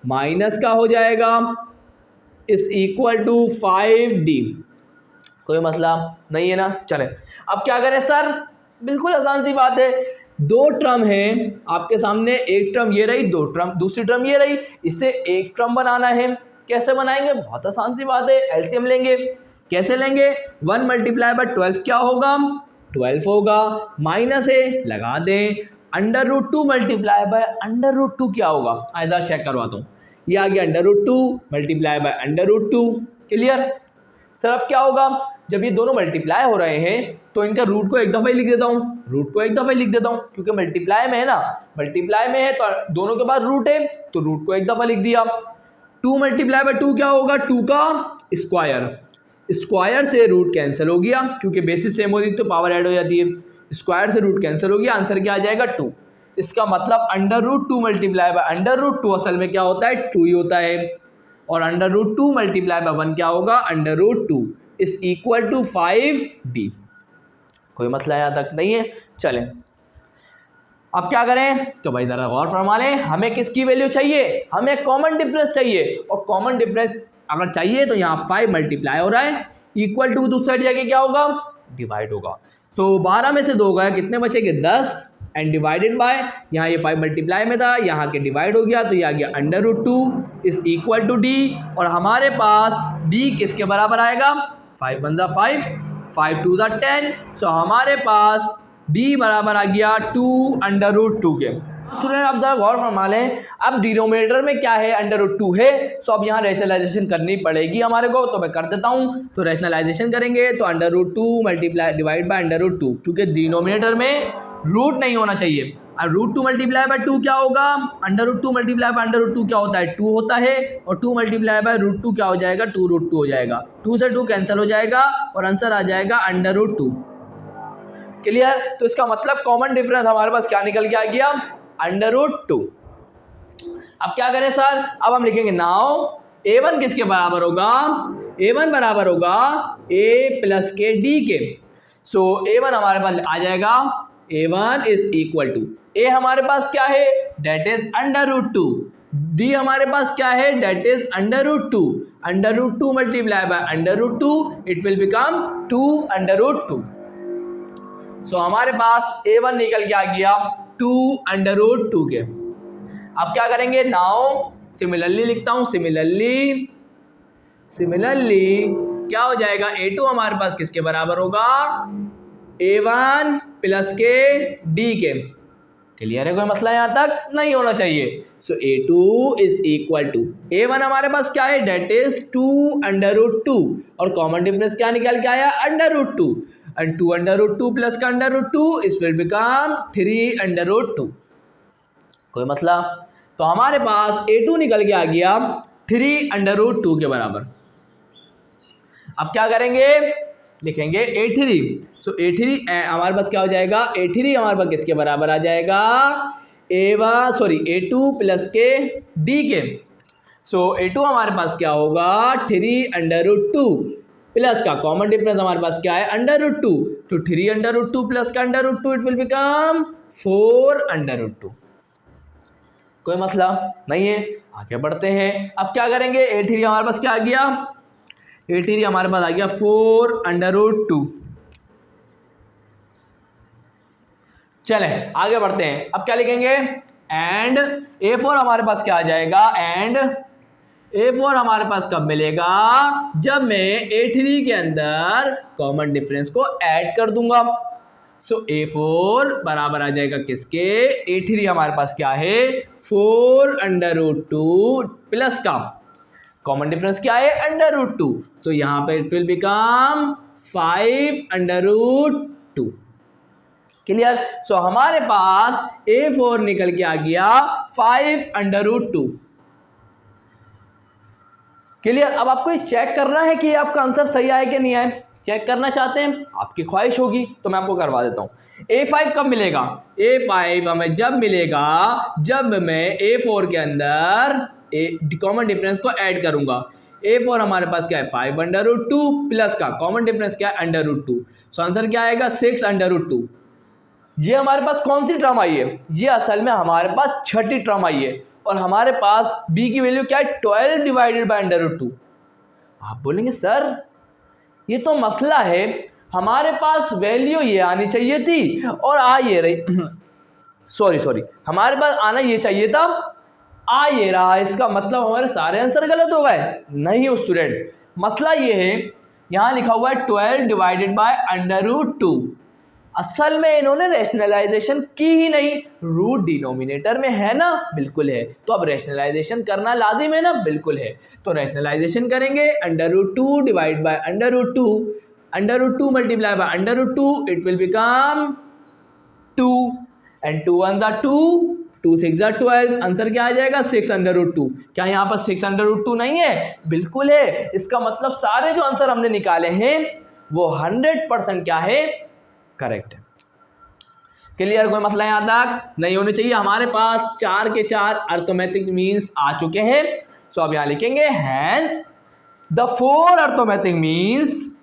माइनस का हो जाएगा, इज इक्वल टू 5d। कोई मसला नहीं है ना? चले अब क्या करें सर? बिल्कुल आसान सी बात है, दो टर्म है आपके सामने, एक टर्म ये रही, दो टर्म दूसरी टर्म ये रही, इससे एक टर्म बनाना है। कैसे बनाएंगे? बहुत आसान सी बात है, एलसीएम लेंगे। कैसे लेंगे? 1 मल्टीप्लाई बाय 12 क्या होगा? 12 होगा, माइनस है लगा दें, √2 मल्टीप्लाई बाय √2 क्या होगा? आइए चेक करवाता हूँ। ये आ गया √2 मल्टीप्लाई बाय √2। क्लियर? सर अब क्या होगा? जब ये दोनों मल्टीप्लाई हो रहे हैं तो इनका रूट को एक दफ़ा ही लिख देता हूँ, रूट को एक दफ़ा ही लिख देता हूँ, क्योंकि मल्टीप्लाई में है ना, मल्टीप्लाई में है तो दोनों के बाद रूट है, तो रूट को एक दफ़ा लिख दिया। 2 मल्टीप्लाई बाय 2 क्या होगा? 2 का स्क्वायर, स्क्वायर से रूट कैंसिल हो गया, क्योंकि बेसिस सेम होती तो पावर ऐड हो जाती है, स्क्वायर से रूट कैंसिल हो गया, आंसर क्या आ जाएगा? 2। इसका मतलब √2 मल्टीप्लाई बाय √2 असल में क्या होता है? 2 ही होता है, और √2 मल्टीप्लाई बाय 1 क्या होगा? √2 इज इक्वल टू 5d। कोई मसला यहाँ तक नहीं है? चलें अब क्या करें? तो भाई ज़रा गौर फरमा लें, हमें किसकी वैल्यू चाहिए? हमें कॉमन डिफरेंस चाहिए, और कॉमन डिफरेंस अगर चाहिए तो यहाँ 5 मल्टीप्लाई हो रहा है, इक्वल टू दूसरा जगह क्या होगा? डिवाइड होगा। तो 12 में से 2 गए, कितने बचेंगे? 10, एंड डिवाइडेड बाय, यहाँ ये 5 मल्टीप्लाई में था, यहाँ के डिवाइड हो गया, तो ये आ गया √2 इज इक्वल टू d। और हमारे पास d किसके बराबर आएगा? 5 1 5, 5 2 10। सो हमारे पास d बराबर आ गया 2 √2 के। स्टूडेंट आप जरा गौर फरमा लें, अब डिनोमिनेटर में क्या है? √2 है। सो अब यहाँ रैशनलाइजेशन करनी पड़ेगी हमारे को, तो मैं कर देता हूँ। तो रैशनलाइजेशन करेंगे तो √2 मल्टीप्लाई डिवाइड बाय √2, क्योंकि डिनोमिनेटर में रूट नहीं होना चाहिए। और √2 मल्टीप्लाई बाय 2 क्या होगा? √2 मल्टीप्लाई बाय √2 क्या होता है? 2 होता है, और 2 मल्टीप्लाई बाय √2 क्या हो जाएगा? 2√2 हो जाएगा, 2 से 2 कैंसिल हो जाएगा, और आंसर आ जाएगा √2। क्लियर? तो इसका मतलब कॉमन डिफरेंस हमारे पास क्या निकल के आ गया? √2। अब क्या करें सर? अब हम लिखेंगे नाउ a1 किसके बराबर होगा? a1 बराबर होगा a प्लस के d के। सो a1 हमारे पास आ जाएगा, a1 is equal to, a हमारे पास क्या है? डेट इज √2, d हमारे पास क्या है? That is √2, √2 multiply by √2 it will become 2 √2। So हमारे पास a1 निकल के आ गया 2 √2 के। अब क्या करेंगे? नाउ सिमिलरली लिखता हूँ, सिमिलरली क्या हो जाएगा? a2 हमारे पास किसके बराबर होगा? a1 प्लस के d के। क्लियर है? कोई मसला यहाँ तक नहीं होना चाहिए। सो a2 is equal to, a1 हमारे पास क्या है? डेट इज 2 √2, और कॉमन डिफरेंस क्या निकल के आया? √2, and 2 √2 प्लस का √2 इस विल बिकम 3 √2। कोई मसला? तो हमारे पास a2 निकल के आ गया 3 √2 के बराबर। अब क्या करेंगे? लिखेंगे a3। सो a3 हमारे पास क्या हो जाएगा? a3 हमारे पास किसके बराबर आ जाएगा? a2 प्लस के d के। सो a2 हमारे पास क्या होगा? 3 √2 प्लस का कॉमन डिफरेंस हमारे पास क्या है √2, तो 3√2 प्लस का √2 इट विल बिकम 4√2। कोई मसला नहीं है, आगे बढ़ते हैं। अब क्या करेंगे, a3 हमारे पास क्या आ गया, a3 हमारे पास आ गया 4√2। चले आगे बढ़ते हैं। अब क्या लिखेंगे, एंड a4 हमारे पास क्या आ जाएगा, एंड a4 हमारे पास कब मिलेगा, जब मैं a3 के अंदर कॉमन डिफरेंस को ऐड कर दूंगा। सो a4 बराबर आ जाएगा किसके, a3 हमारे पास क्या है 4√2 प्लस का कॉमन डिफरेंस क्या है √2, तो यहाँ पे इट विल बिकम 5√2। क्लियर। सो हमारे पास a4 निकल के आ गया 5√2। क्लियर। अब आपको ये चेक करना है कि आपका आंसर सही आया कि नहीं आया। चेक करना चाहते हैं, आपकी ख्वाहिश होगी तो मैं आपको करवा देता हूँ। a5 कब मिलेगा, a5 हमें जब मिलेगा जब मैं a4 के अंदर कॉमन डिफरेंस को ऐड करूंगा। a4 हमारे पास क्या है 5√2 प्लस का कॉमन डिफरेंस क्या है √2, सो आंसर क्या आएगा 6√2। ये हमारे पास कौन सी टर्म आई है, ये असल में हमारे पास छठी टर्म आई है और हमारे पास b की वैल्यू क्या है 12 डिवाइडेड बाय √2। आप बोलेंगे सर ये तो मसला है, हमारे पास वैल्यू ये आनी चाहिए थी और आ ये रही सॉरी हमारे पास आना ये चाहिए था, आ ये रहा, इसका मतलब हमारे सारे आंसर गलत हो गए। नहीं स्टूडेंट, मसला ये है यहाँ लिखा हुआ है 12 डिवाइडेड बाय √2, असल में इन्होंने रैशनलाइजेशन की ही नहीं, रूट डिनोमिनेटर में है ना, बिल्कुल है, तो अब रैशनलाइजेशन करना लाजिम है ना, बिल्कुल है, तो रैशनलाइजेशन करेंगे √2 divide by √2, √2 multiply by √2 it will become 2 and 2 1 ज़ा 2, 2 6 ज़ा 12, आंसर क्या आ जाएगा 6√2। क्या यहाँ पर 6√2 नहीं है, बिल्कुल है। इसका मतलब सारे जो आंसर हमने निकाले हैं वो 100% क्या है, करेक्ट है। क्लियर, कोई मसला यहाँ तक नहीं होने चाहिए। हमारे पास 4 के 4 अर्थमेटिक मीन्स आ चुके हैं। सो अब यहाँ लिखेंगे hence the 4 arithmetic means,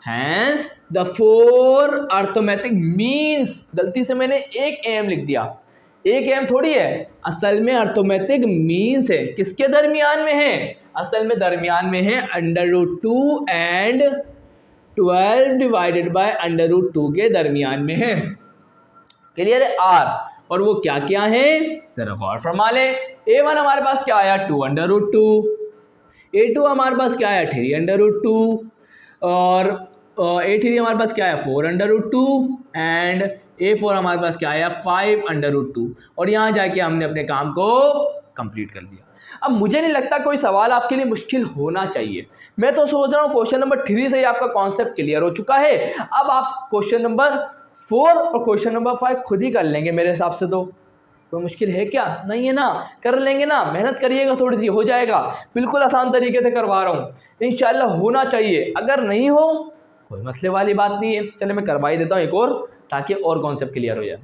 hence the 4 arithmetic means, गलती से मैंने एक एम लिख दिया, एक एम थोड़ी है, असल में अर्थमेटिक मीन्स है, किसके दरमियान में है, असल में दरमियान में है √2 एंड 12 डिवाइडेड बाय √2 के दरमियान में है। क्लियर है आर, और वो क्या क्या है जरा गौर फरमा ले। a1 हमारे पास क्या आया 2√2, a2 हमारे पास क्या आया 3√2 और a3 हमारे पास क्या है 4√2 एंड a4 हमारे पास क्या आया 5√2, और यहाँ जाके हमने अपने काम को कंप्लीट कर लिया। अब मुझे नहीं लगता कोई सवाल आपके लिए मुश्किल होना चाहिए, मैं तो सोच रहा हूँ क्वेश्चन नंबर 3 से ही आपका कॉन्सेप्ट क्लियर हो चुका है। अब आप क्वेश्चन नंबर 4 और क्वेश्चन नंबर 5 खुद ही कर लेंगे मेरे हिसाब से, तो कोई मुश्किल है क्या, नहीं है ना, कर लेंगे ना, मेहनत करिएगा थोड़ी सी, हो जाएगा, बिल्कुल आसान तरीके से करवा रहा हूँ, इंशाल्लाह होना चाहिए। अगर नहीं हो कोई मसले वाली बात नहीं है, चले मैं करवा ही देता हूँ एक और, ताकि और कॉन्सेप्ट क्लियर हो जाए।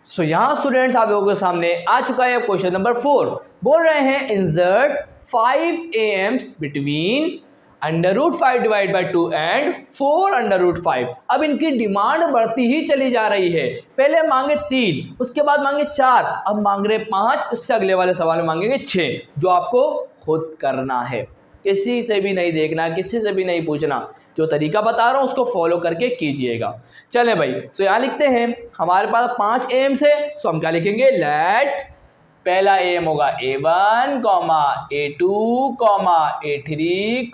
सो यहाँ स्टूडेंट्स आप लोगों के सामने आ चुका है क्वेश्चन नंबर 4, बोल रहे हैं insert 5 AMs between √5 divide by 2 and 4√5। अब इनकी डिमांड बढ़ती ही चली जा रही है, पहले मांगे 3, उसके बाद मांगे 4, अब मांग रहे 5, उससे अगले वाले सवाल में मांगेंगे 6, जो आपको खुद करना है, किसी से भी नहीं देखना, किसी से भी नहीं पूछना, जो तरीका बता रहा हूँ उसको फॉलो करके कीजिएगा। चलें भाई, सो यहाँ लिखते हैं हमारे पास 5 एम्स है, सो हम क्या लिखेंगे, लेट पहला एम होगा a1, a2, a3,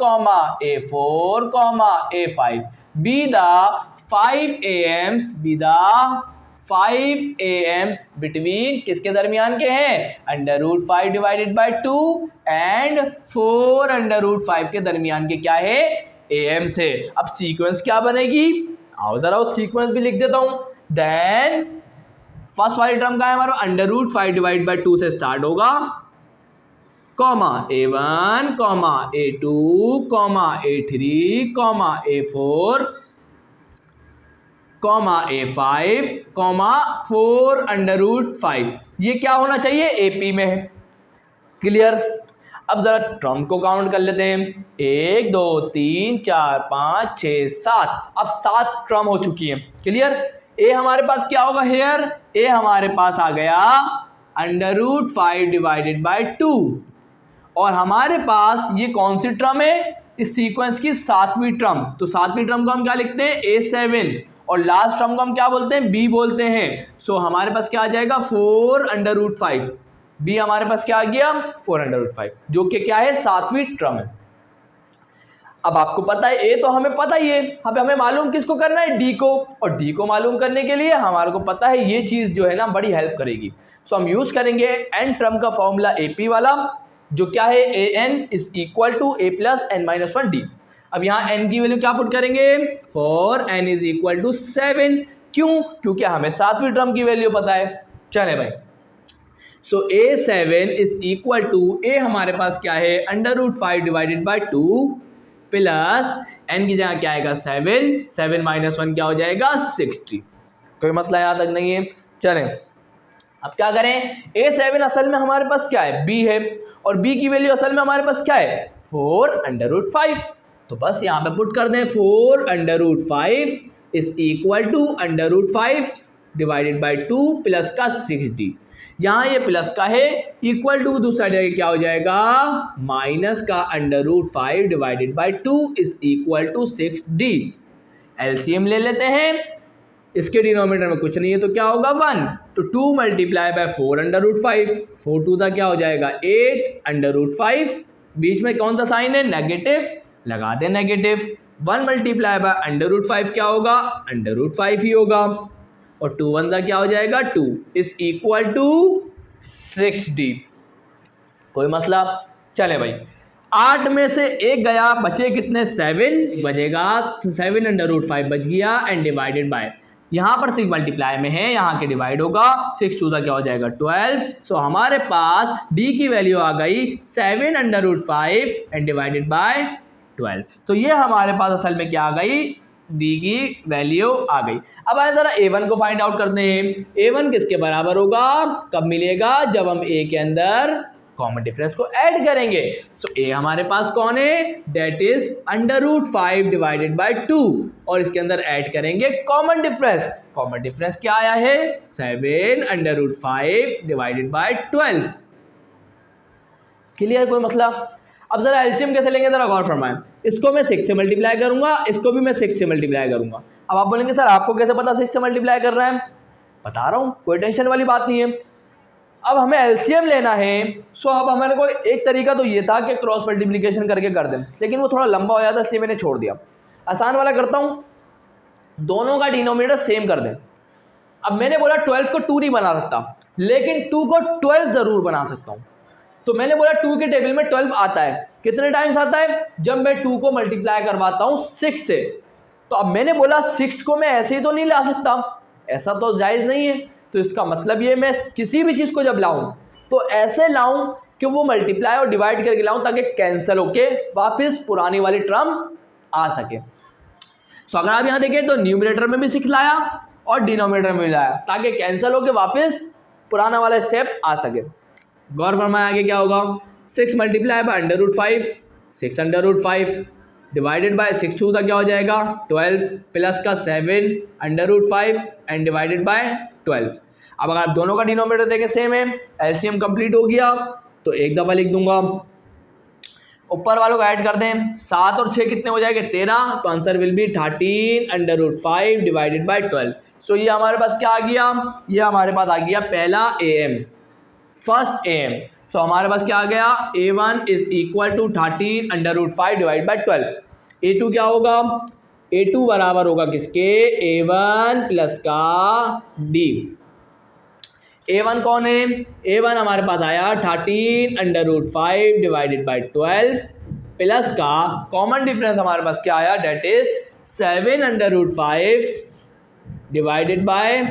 a4, a5 be the 5 AMs between किसके दरमियान के हैं √5 डिवाइडेड बाई 2 एंड 4√5 के दरमियान के क्या है AM से। अब सीक्वेंस क्या बनेगी, आओ जरा वो सीक्वेंस भी लिख देता हूं। देन फर्स्ट वाली टर्म का है हमारा √5 डिवाइड बाई 2 से स्टार्ट होगा, comma a1, a2, a3, a4, a5, 4√5, ये क्या होना चाहिए AP में है। क्लियर। अब ज़रा टर्म को काउंट कर लेते हैं, 1 2 3 4 5 6 7। अब 7 टर्म हो चुकी हैं। क्लियर। ए हमारे पास क्या होगा हेयर, ए हमारे पास आ गया √5 डिवाइडेड बाय 2। और हमारे पास ये कौन सी टर्म है, इस सीक्वेंस की 7वीं टर्म। तो 7वीं टर्म को हम क्या लिखते हैं, A7, और लास्ट टर्म को हम क्या बोलते हैं, B बोलते हैं। सो हमारे पास क्या आ जाएगा 4√5। B हमारे पास क्या आ गया 4√5, जो कि क्या है 7वीं टर्म है। अब आपको पता है A तो हमें पता ही है, अब हमें मालूम किसको करना है, D को। और D को मालूम करने के लिए हमारे को पता है ये चीज़ जो है ना बड़ी हेल्प करेगी। सो हम यूज़ करेंगे n टर्म का फॉर्मूला AP वाला, जो क्या है an is equal to a plus n minus 1 d। अब यहाँ n की वैल्यू क्या पुट करेंगे, for n is equal to 7। क्यों, क्योंकि हमें 7वीं टर्म की वैल्यू पता है। चले भाई, so A7 is equal to a हमारे पास क्या है √5 डिवाइडेड बाई 2 प्लस n की जगह क्या आएगा 7, 7 माइनस 1 क्या हो जाएगा 60। कोई मसला यहाँ तक नहीं है। चलें अब क्या करें, A7 असल में हमारे पास क्या है B है, और B की वैल्यू असल में हमारे पास क्या है 4√5। तो बस यहाँ पे पुट कर दें 4√5 is equal to √5 divided by 2 plus का 6d। यहाँ ये प्लस का है, इक्वल टू दूसरा जगह क्या हो जाएगा माइनस का √5 divided by 2 is equal to 6d। LCM ले लेते हैं, इसके डिनोमिनेटर में कुछ नहीं है तो क्या होगा 1। तो 2 मल्टीप्लाई बाय 4√5, 4 2 का क्या हो जाएगा 8√5, बीच में कौन सा साइन है नेगेटिव, लगा दें नेगेटिव। 1 मल्टीप्लाई बाय √5 क्या होगा √5 ही होगा, और 2 1 का क्या हो जाएगा 2 इज इक्वल टू 6d। कोई मसला। चले भाई, 8 में से 1 गया, बचे कितने 7 बचेगा, तो 7√5 बच गया एंड डिवाइडेड बाय, यहाँ पर 6 मल्टीप्लाई में है, यहाँ के डिवाइड होगा, 6 2 का क्या हो जाएगा 12। सो हमारे पास D की वैल्यू आ गई 7√5 एंड डिवाइडेड बाय 12। तो ये हमारे पास असल में क्या आ गई D की वैल्यू आ गई। अब आए जरा A1 को फाइंड आउट करते हैं। A1 किसके बराबर होगा, कब मिलेगा, जब हम A के अंदर कॉमन डिफरेंस को ऐड करेंगे। सो A हमारे पास कौन है, डेट इज √5 डिवाइडेड बाय 2, और इसके अंदर ऐड करेंगे कॉमन डिफरेंस। कॉमन डिफरेंस क्या आया है 7√5 डिवाइडेड बाय 12। क्लियर, कोई मसला। अब जरा एलसीएम कैसे लेंगे जरा गौर फरमाएं। इसको मैं 6 से मल्टीप्लाई करूंगा, इसको भी मैं 6 से मल्टीप्लाई करूंगा। अब आप बोलेंगे सर आपको कैसे पता 6 से मल्टीप्लाई कर रहा है, बता रहा हूँ, कोई टेंशन वाली बात नहीं है। अब हमें एलसीएम लेना है, सो अब हमारे को एक तरीका तो ये था कि क्रॉस मल्टीप्लिकेशन करके कर दें, लेकिन वो थोड़ा लंबा हो जाता इसलिए मैंने छोड़ दिया। आसान वाला करता हूँ, दोनों का डिनोमिनेटर सेम कर दें। अब मैंने बोला 12 को 2 नहीं बना सकता, लेकिन 2 को 12 ज़रूर बना सकता हूँ। तो मैंने बोला 2 के टेबल में 12 आता है, कितने टाइम्स आता है, जब मैं 2 को मल्टीप्लाई करवाता हूँ 6 से। तो अब मैंने बोला 6 को मैं ऐसे ही तो नहीं ला सकता, ऐसा तो जायज़ नहीं है। तो इसका मतलब ये मैं किसी भी चीज़ को जब लाऊं तो ऐसे लाऊं कि वो मल्टीप्लाई और डिवाइड करके लाऊं ताकि कैंसिल होके वापस पुरानी वाली टर्म आ सके। सो अगर आप यहाँ देखें तो न्यूमरेटर में भी 6 लाया और डिनोमिनेटर में भी लाया, ताकि कैंसिल होके वापस पुराना वाला स्टेप आ सके। गौर फरमाया आगे क्या होगा, 6 मल्टीप्लाई बाय √5, 6√5 डिवाइडेड बाय 6 2 का क्या हो जाएगा 12 प्लस का 7√5 एंड डिवाइडेड बाय 12। अब अगर आप दोनों का डिनोमिनेटर देखें सेम है, एलसीएम कंप्लीट हो गया, तो एक दफ़ा लिख दूंगा, ऊपर वालों को ऐड कर दें, 7 और 6 कितने हो जाएंगे 13, तो answer will B 13√5 divided by 12। सो ये हमारे पास क्या आ गया, ये हमारे पास आ गया पहला AM, फर्स्ट AM। सो हमारे पास क्या आ गया A1 is equal to 13√5 divide by 12। A2 क्या होगा, A2 बराबर होगा किसके, A1 प्लस का D। A1 कौन है, A1 हमारे पास आया 13√5 डिवाइडेड बाई 12 प्लस का कॉमन डिफरेंस हमारे पास क्या आया, डेट इज 7√5 डिवाइडेड बाय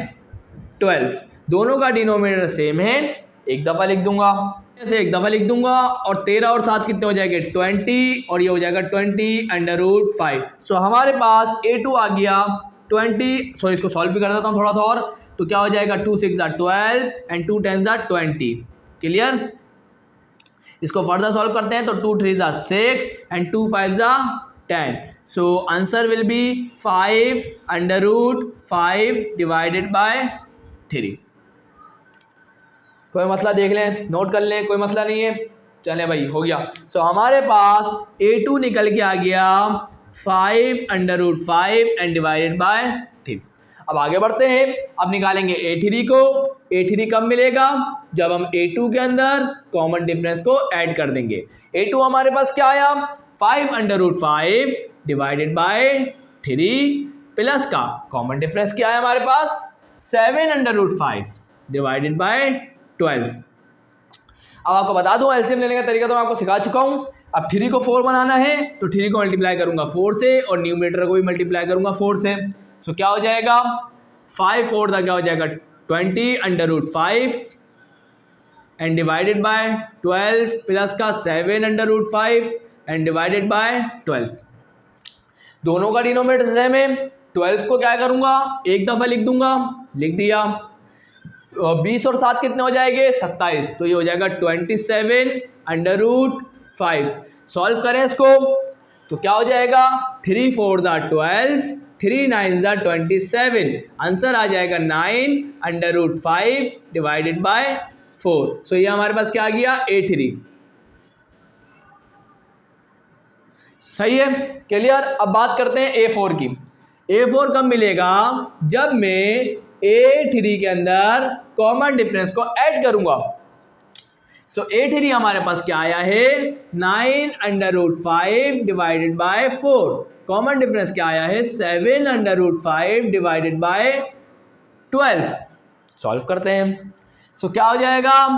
12। दोनों का डिनोमिनेटर सेम है, एक दफ़ा लिख दूंगा, ऐसे एक दफ़ा लिख दूंगा, और 13 और 7 कितने हो जाएंगे 20, और ये हो जाएगा 20√5। सो हमारे पास A2 आ गया 20। सो इसको सॉल्व भी कर देता हूँ थोड़ा सा और, तो क्या हो जाएगा 2 6 12 एंड 2 10 20। क्लियर। इसको फर्दर सॉल्व करते हैं तो 2 3 ज़ा 6 एंड 2 5 ज़ा 10. सो answer will B 5√5 divided by 3. कोई मसला देख लें, नोट कर लें, कोई मसला नहीं है। चले भाई, हो गया। सो हमारे पास A2 निकल के आ गया 5√5 एंड डिवाइडेड बाय 3. अब आगे बढ़ते हैं। अब निकालेंगे A3 को। A3 कब मिलेगा? जब हम A2 के अंदर कॉमन डिफरेंस को ऐड कर देंगे। A2 हमारे पास क्या आया? 5√5 डिवाइडेड बाय 3 प्लस का कॉमन डिफरेंस क्या है हमारे पास? 7√5 डिवाइडेड बाय 12. अब आपको बता दूं एलसीएम लेने का तरीका तो मैं आपको सिखा चुका हूं। अब 3 को 4 बनाना है तो 3 को मल्टीप्लाई करूंगा 4 से और न्यूमरेटर को भी मल्टीप्लाई करूंगा 4 से। तो क्या हो जाएगा? 5 4 का क्या हो जाएगा? 20√5 एंड डिवाइडेड बाय 12 प्लस का 7√5 एंड डिवाइडेड बाय 12. दोनों का डिनोमिनेटर सेम है। 12 को क्या करूंगा? एक दफ़ा लिख दूंगा, लिख दिया। 20 और 7 कितने हो जाएंगे? 27. तो ये हो जाएगा 27√5. सॉल्व करें इसको तो क्या हो जाएगा? 3 4 ज़ा 12, 3 9 ज़ा 27. आंसर आ जाएगा 9√5 डिवाइडेड बाय 4. सो ये हमारे पास क्या आ गया? A3. सही है, क्लियर। अब बात करते हैं A4 की। A4 कब मिलेगा? जब मैं A3 के अंदर कॉमन डिफरेंस को ऐड करूंगा। सो A3 हमारे पास क्या आया है? 9√5 डिवाइडेड बाय 4. कॉमन डिफरेंस क्या आया है? 7√5 डिवाइडेड बाय 12. सॉल्व करते हैं। सो क्या हो जाएगा?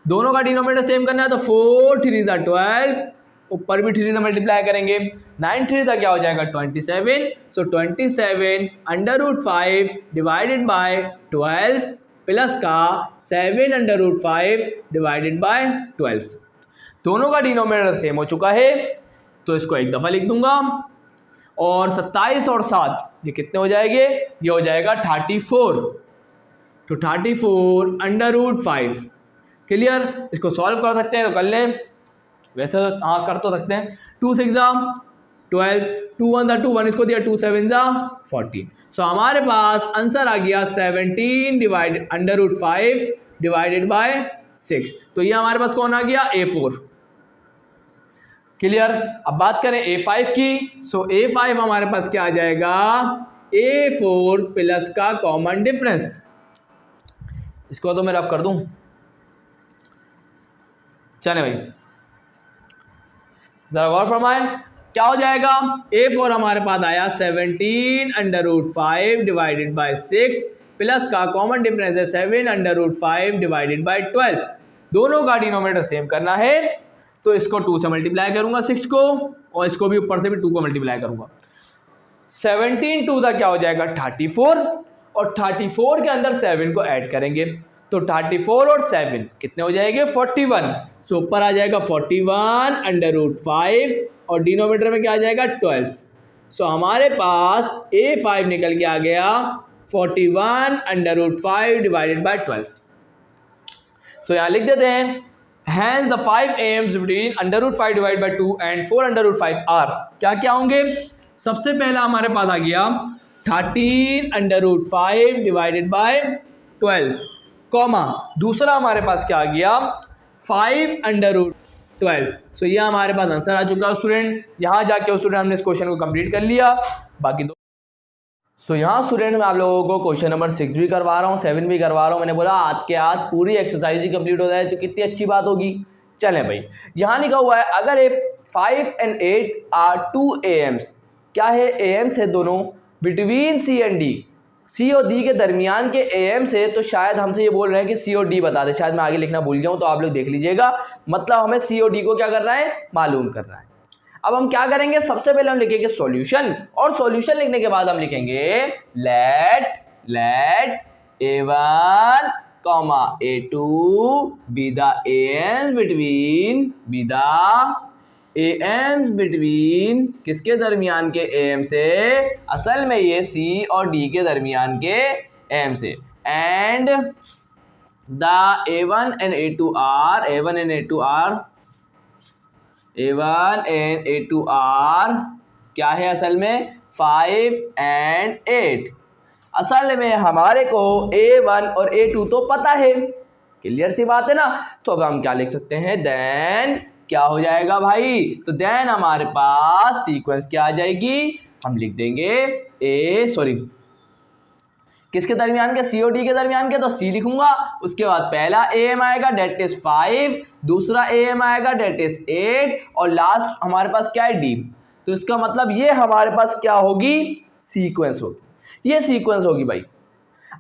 दोनों का डिनोमिनेटर सेम करना है तो 4 3 ज़ा 12, ऊपर भी 3 से मल्टीप्लाई करेंगे। 9 3 का क्या हो जाएगा? 27. सो 27√5 डिवाइडेड बाय 12 प्लस का 7√5 डिवाइडेड बाय 12. दोनों का डिनोमिनेटर सेम हो चुका है तो इसको एक दफ़ा लिख दूंगा। और 27 और 7 ये कितने हो जाएंगे? ये हो जाएगा 34. तो 34√5. क्लियर। इसको सॉल्व कर सकते हैं तो कर लें, वैसे तो हाँ कर तो सकते हैं। 2 6 ज़ा 12, 2 1 ज़ा 2 1, इसको दिया 2 7 ज़ा 14. सो हमारे पास आंसर आ गया 17√5 डिवाइडेड बाय 6. तो ये हमारे पास कौन आ गया? A4. क्लियर। अब बात करें A5 की। सो A5 हमारे पास क्या आ जाएगा? A4 प्लस का कॉमन डिफरेंस। इसको तो मैं रफ कर दूं। चले भाई जरा गौर फरमाए, क्या हो जाएगा? A4 हमारे पास आया 17√5 डिवाइडेड बाय 6 प्लस का कॉमन डिफरेंस है 7√5 डिवाइडेड बाय 12. दोनों का डिनोमिनेटर सेम करना है तो इसको 2 से मल्टीप्लाई करूंगा 6 को, और इसको भी ऊपर से भी 2 को मल्टीप्लाई करूंगा। 17 2 का क्या हो जाएगा? 34. और 34 के अंदर 7 को ऐड करेंगे तो 34 और 7 कितने हो जाएंगे? 41. सो ऊपर आ जाएगा 41√5 और डिनोमिनेटर में क्या आ जाएगा? 12. सो हमारे पास A5 निकल के आ गया 41√5 डिवाइडेड बाय 12. सो यहाँ लिख देते हैं hence the 5 AMs between √5 divided by 2 and 4√5 are क्या क्या होंगे? सबसे पहला हमारे पास आ गया 13√5 डिवाइडेड बाय 12, कॉमा दूसरा हमारे पास क्या आ गया? 5√12. सो ये हमारे पास आंसर आ चुका है स्टूडेंट। यहाँ जाके स्टूडेंट हमने इस क्वेश्चन को कंप्लीट कर लिया। बाकी दो सो यहाँ स्टूडेंट मैं आप लोगों को क्वेश्चन नंबर 6 भी करवा रहा हूँ, 7 भी करवा रहा हूँ। मैंने बोला आज के आज पूरी एक्सरसाइज ही कंप्लीट हो जाए तो कितनी अच्छी बात होगी। चलें भाई, यहाँ लिखा हुआ है अगर ए 5 and 8 आर 2 AMs, क्या है? AMs है दोनों, between C and D, C और D के दरमियान के AMs है। तो शायद हमसे ये बोल रहे हैं कि C और D बता दे, शायद मैं आगे लिखना भूल गया हूँ तो आप लोग देख लीजिएगा। मतलब हमें C और D को क्या करना है? मालूम करना है। अब हम क्या करेंगे? सबसे पहले हम लिखेंगे सॉल्यूशन, और सॉल्यूशन लिखने के बाद हम लिखेंगे late A1, A2 be the AMs between किसके दरमियान के AM से? असल में ये C और D के दरमियान के AM से। And the A1 and A2 are A1 and A2 are क्या है असल में 5 and 8। असल में हमारे को A1 और A2 तो पता है, क्लियर सी बात है ना। तो अब हम क्या लिख सकते हैं, देन क्या हो जाएगा भाई, तो देन हमारे पास सीक्वेंस क्या आ जाएगी, हम लिख देंगे किसके दरमियान के, सी और डी के दरमियान के, तो सी लिखूंगा। उसके बाद पहला AM आएगा डेट इज 5, दूसरा AM आएगा डेट इज 8 और लास्ट हमारे पास क्या है डी। तो इसका मतलब ये हमारे पास क्या होगी, सीक्वेंस होगी, ये सीक्वेंस होगी भाई।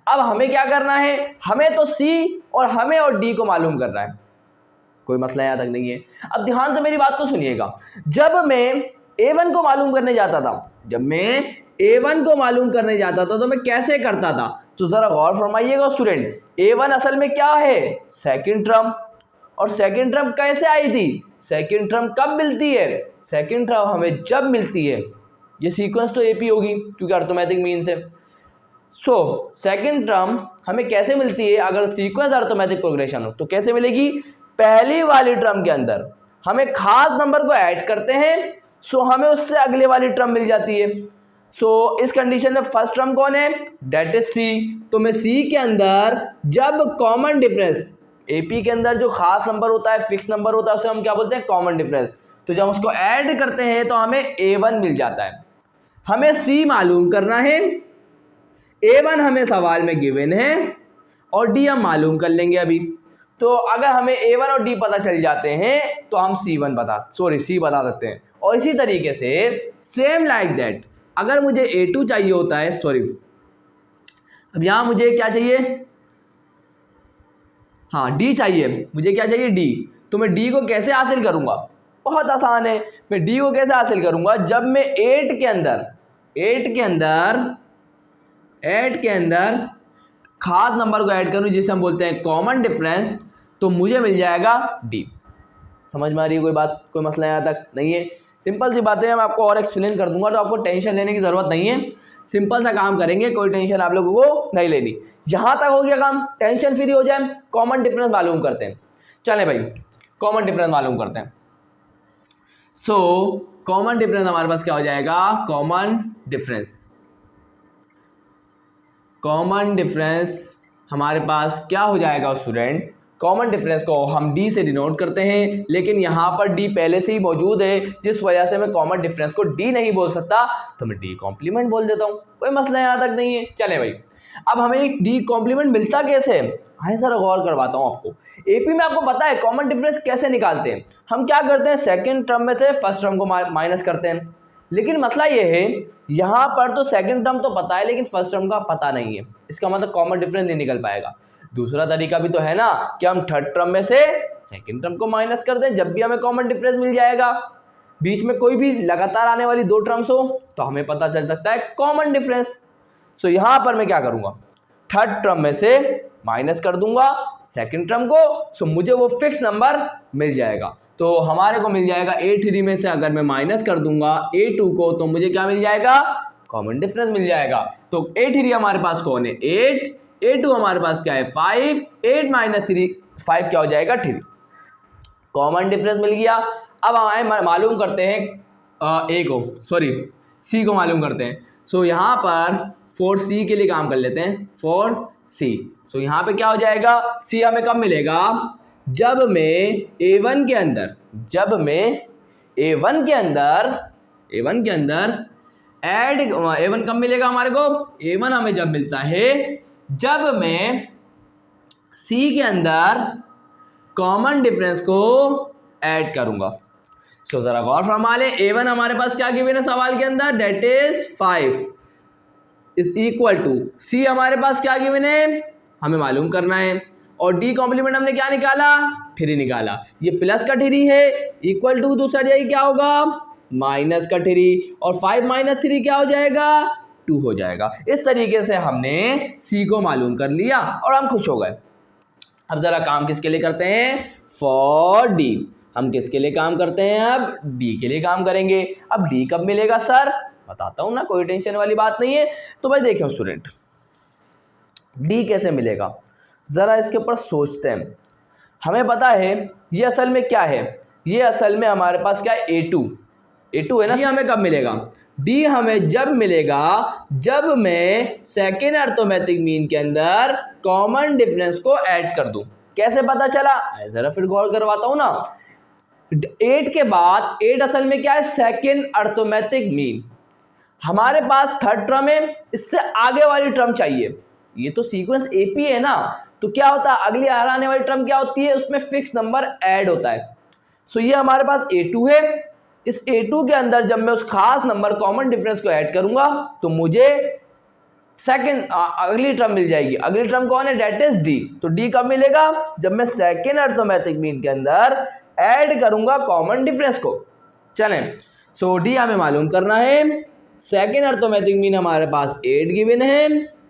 अब हमें क्या करना है, हमें तो सी और डी को मालूम करना है, कोई मसला यहाँ तक नहीं है। अब ध्यान से मेरी बात को सुनिएगा, जब मैं A1 को मालूम करने जाता था, तो मैं कैसे करता था, तो जरा गौर फरमाइएगा स्टूडेंट। A1 असल में क्या है, सेकंड टर्म, और सेकंड टर्म कैसे आई थी, सेकंड टर्म कब मिलती है, सेकंड टर्म हमें जब मिलती है, ये सीक्वेंस तो AP होगी क्योंकि अर्थमेटिक मीन्स है। सो सेकंड टर्म हमें कैसे मिलती है, अगर सीक्वेंस अर्थमेटिक प्रोग्रेशन हो तो कैसे मिलेगी, पहली वाली टर्म के अंदर हमें खास नंबर को ऐड करते हैं, सो हमें उससे अगले वाली टर्म मिल जाती है। सो इस कंडीशन में फर्स्ट टर्म कौन है, डेट इज सी। तो मैं सी के अंदर जब कॉमन डिफरेंस, AP के अंदर जो खास नंबर होता है, फिक्स नंबर होता है, उसे हम क्या बोलते हैं, कॉमन डिफरेंस। तो जब उसको ऐड करते हैं तो हमें A1 मिल जाता है। हमें C मालूम करना है, A1 हमें सवाल में गिवन है और D हम मालूम कर लेंगे अभी। तो अगर हमें A1 और D पता चल जाते हैं तो हम C बता सकते हैं। और इसी तरीके से सेम लाइक दैट, अगर मुझे A2 चाहिए होता है, अब यहाँ मुझे क्या चाहिए, हाँ D चाहिए, मुझे क्या चाहिए D। तो मैं D को कैसे हासिल करूँगा, बहुत आसान है। मैं D को कैसे हासिल करूँगा, जब मैं 8 के अंदर खास नंबर को ऐड करूँ जिसे हम बोलते हैं कॉमन डिफरेंस, तो मुझे मिल जाएगा D। समझ में आ रही है कोई बात, कोई मसला यहाँ तक नहीं है। सिंपल सी बातें मैं आपको और एक्सप्लेन कर दूंगा, तो आपको टेंशन लेने की ज़रूरत नहीं है, सिंपल सा काम करेंगे, कोई टेंशन आप लोगों को नहीं लेनी। यहाँ तक हो गया काम, टेंशन फ्री हो जाए। कॉमन डिफरेंस मालूम करते हैं, चलें भाई कॉमन डिफरेंस मालूम करते हैं। सो कॉमन डिफरेंस हमारे पास क्या हो जाएगा, कॉमन डिफरेंस हमारे पास क्या हो जाएगा स्टूडेंट, कॉमन डिफरेंस को हम D से डिनोट करते हैं, लेकिन यहाँ पर D पहले से ही मौजूद है, जिस वजह से मैं कॉमन डिफरेंस को D नहीं बोल सकता, तो मैं D कॉम्प्लीमेंट बोल देता हूँ, कोई मसला यहाँ तक नहीं है। चले भाई, अब हमें D कॉम्प्लीमेंट मिलता कैसे है, आइए सर गौर करवाता हूँ आपको। AP में आपको पता है कॉमन डिफरेंस कैसे निकालते हैं, हम क्या करते हैं, सेकेंड टर्म में से फर्स्ट टर्म को माइनस करते हैं। लेकिन मसला ये है, यहाँ पर तो सेकेंड टर्म तो पता है लेकिन फर्स्ट टर्म का पता नहीं है, इसका मतलब कॉमन डिफरेंस नहीं निकल पाएगा। दूसरा तरीका भी तो है ना कि हम थर्ड टर्म में से सेकंड टर्म को माइनस कर दें, जब भी हमें कॉमन डिफरेंस मिल जाएगा, बीच में कोई भी लगातार आने वाली दो टर्म्स हो तो हमें पता चल सकता है कॉमन डिफरेंस। सो यहाँ पर मैं क्या करूँगा, थर्ड टर्म में से माइनस कर दूंगा सेकंड टर्म को, सो मुझे वो फिक्स नंबर मिल जाएगा। तो हमारे को मिल जाएगा A3 में से अगर मैं माइनस कर दूंगा A2 को, तो मुझे क्या मिल जाएगा, कॉमन डिफरेंस मिल जाएगा। तो A3 हमारे पास कौन है, 8, A2 हमारे पास क्या है 5, 8 माइनस 3 5 क्या हो जाएगा 3, कॉमन डिफरेंस मिल गया। अब हमें मालूम करते हैं C को मालूम करते हैं। सो यहाँ पर 4C के लिए काम कर लेते हैं, 4C। सो यहाँ पे क्या हो जाएगा, C हमें कब मिलेगा, जब मैं A1 के अंदर ऐड, A1 कब मिलेगा हमारे को, A1 हमें जब मिलता है जब मैं C के अंदर कॉमन डिफरेंस को ऐड करूंगा। सो जरा गौर फरमा लें, A1 हमारे पास क्या गिवन है सवाल के अंदर, that is 5 is equal to C हमारे पास क्या गिवन है, हमें मालूम करना है, और D कॉम्प्लीमेंट हमने क्या निकाला, 3 निकाला। ये प्लस का 3 है, इक्वल टू दूसरा जाएगी क्या होगा, माइनस का 3, और 5 माइनस 3 क्या हो जाएगा, 2 हो जाएगा। इस तरीके से हमने C को मालूम कर लिया और हम खुश हो गए। अब जरा काम किसके लिए करते हैं, फॉर D। हम किसके लिए काम करते हैं, अब D के लिए काम करेंगे। अब D कब मिलेगा सर, बताता हूं ना, कोई टेंशन वाली बात नहीं है। तो भाई देखो स्टूडेंट, D कैसे मिलेगा, जरा इसके ऊपर सोचते हैं। हमें पता है ये असल में क्या है, ये असल में हमारे पास क्या है, A2 है ना। ये हमें कब मिलेगा, डी हमें जब मिलेगा जब मैं सेकेंड अर्थमेटिक मीन के अंदर कॉमन डिफरेंस को ऐड कर दूं। कैसे पता चला, जरा फिर गौर करवाता हूं ना। 8 के बाद 8 असल में क्या है, सेकेंड अर्थमेटिक मीन। हमारे पास थर्ड टर्म है, इससे आगे वाली टर्म चाहिए। ये तो सीक्वेंस एपी है ना, तो क्या होता है अगली आने वाली टर्म क्या होती है, उसमें फिक्स नंबर ऐड होता है। सो ये हमारे पास A2 है। इस A2 के अंदर जब मैं उस खास नंबर कॉमन डिफरेंस को ऐड करूंगा तो मुझे सेकेंड अगली टर्म मिल जाएगी। अगली टर्म कौन है, डेट इज D। तो D कब मिलेगा, जब मैं सेकेंड अर्थमेटिक मीन के अंदर ऐड करूंगा कॉमन डिफरेंस को। चलें, सो D हमें मालूम करना है। सेकेंड अर्थमेटिक मीन हमारे पास 8 गिवन है,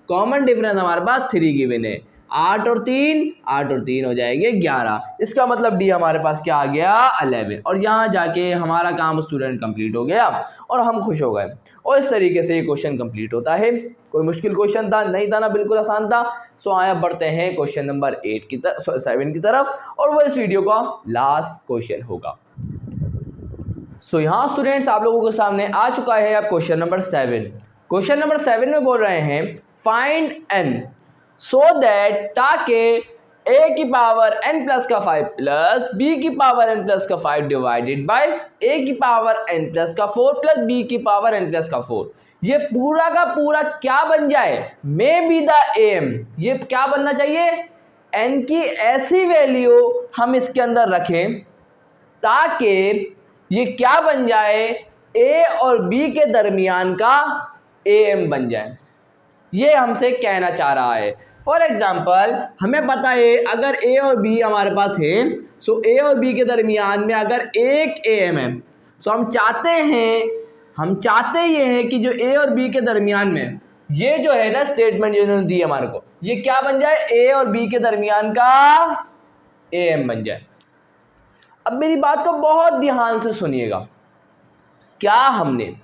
कॉमन डिफरेंस हमारे पास 3 गिवन है। 8 और 3 हो जाएंगे 11। इसका मतलब डी हमारे पास क्या आ गया, 11। और यहाँ जाके हमारा काम स्टूडेंट कंप्लीट हो गया और हम खुश हो गए। और इस तरीके से ये क्वेश्चन कंप्लीट होता है। कोई मुश्किल क्वेश्चन था नहीं था ना, बिल्कुल आसान था। सो आया बढ़ते हैं क्वेश्चन नंबर 7 की तरफ, और वो इस वीडियो का लास्ट क्वेश्चन होगा। सो यहाँ स्टूडेंट्स आप लोगों के सामने आ चुका है अब क्वेश्चन नंबर 7। क्वेश्चन नंबर 7 में बोल रहे हैं फाइंड n सो दैट ताकि a की पावर n प्लस का 5 प्लस b की पावर n प्लस का 5 डिवाइडेड बाय a की पावर n प्लस का 4 प्लस b की पावर n प्लस का 4, ये पूरा का पूरा क्या बन जाए, मे बी द एम। ये क्या बनना चाहिए, n की ऐसी वैल्यू हम इसके अंदर रखें ताकि ये क्या बन जाए, a और b के दरमियान का am बन जाए। ये हमसे कहना चाह रहा है। फॉर एग्जाम्पल हमें पता है अगर a और b हमारे पास है, सो a और b के दरमियान में अगर एक am है, सो हम चाहते ये हैं कि जो a और b के दरमियान में ये जो है ना स्टेटमेंट जो इन्होंने दी हमारे को, ये क्या बन जाए, a और b के दरमियान का am बन जाए। अब मेरी बात को बहुत ध्यान से सुनिएगा। क्या हमने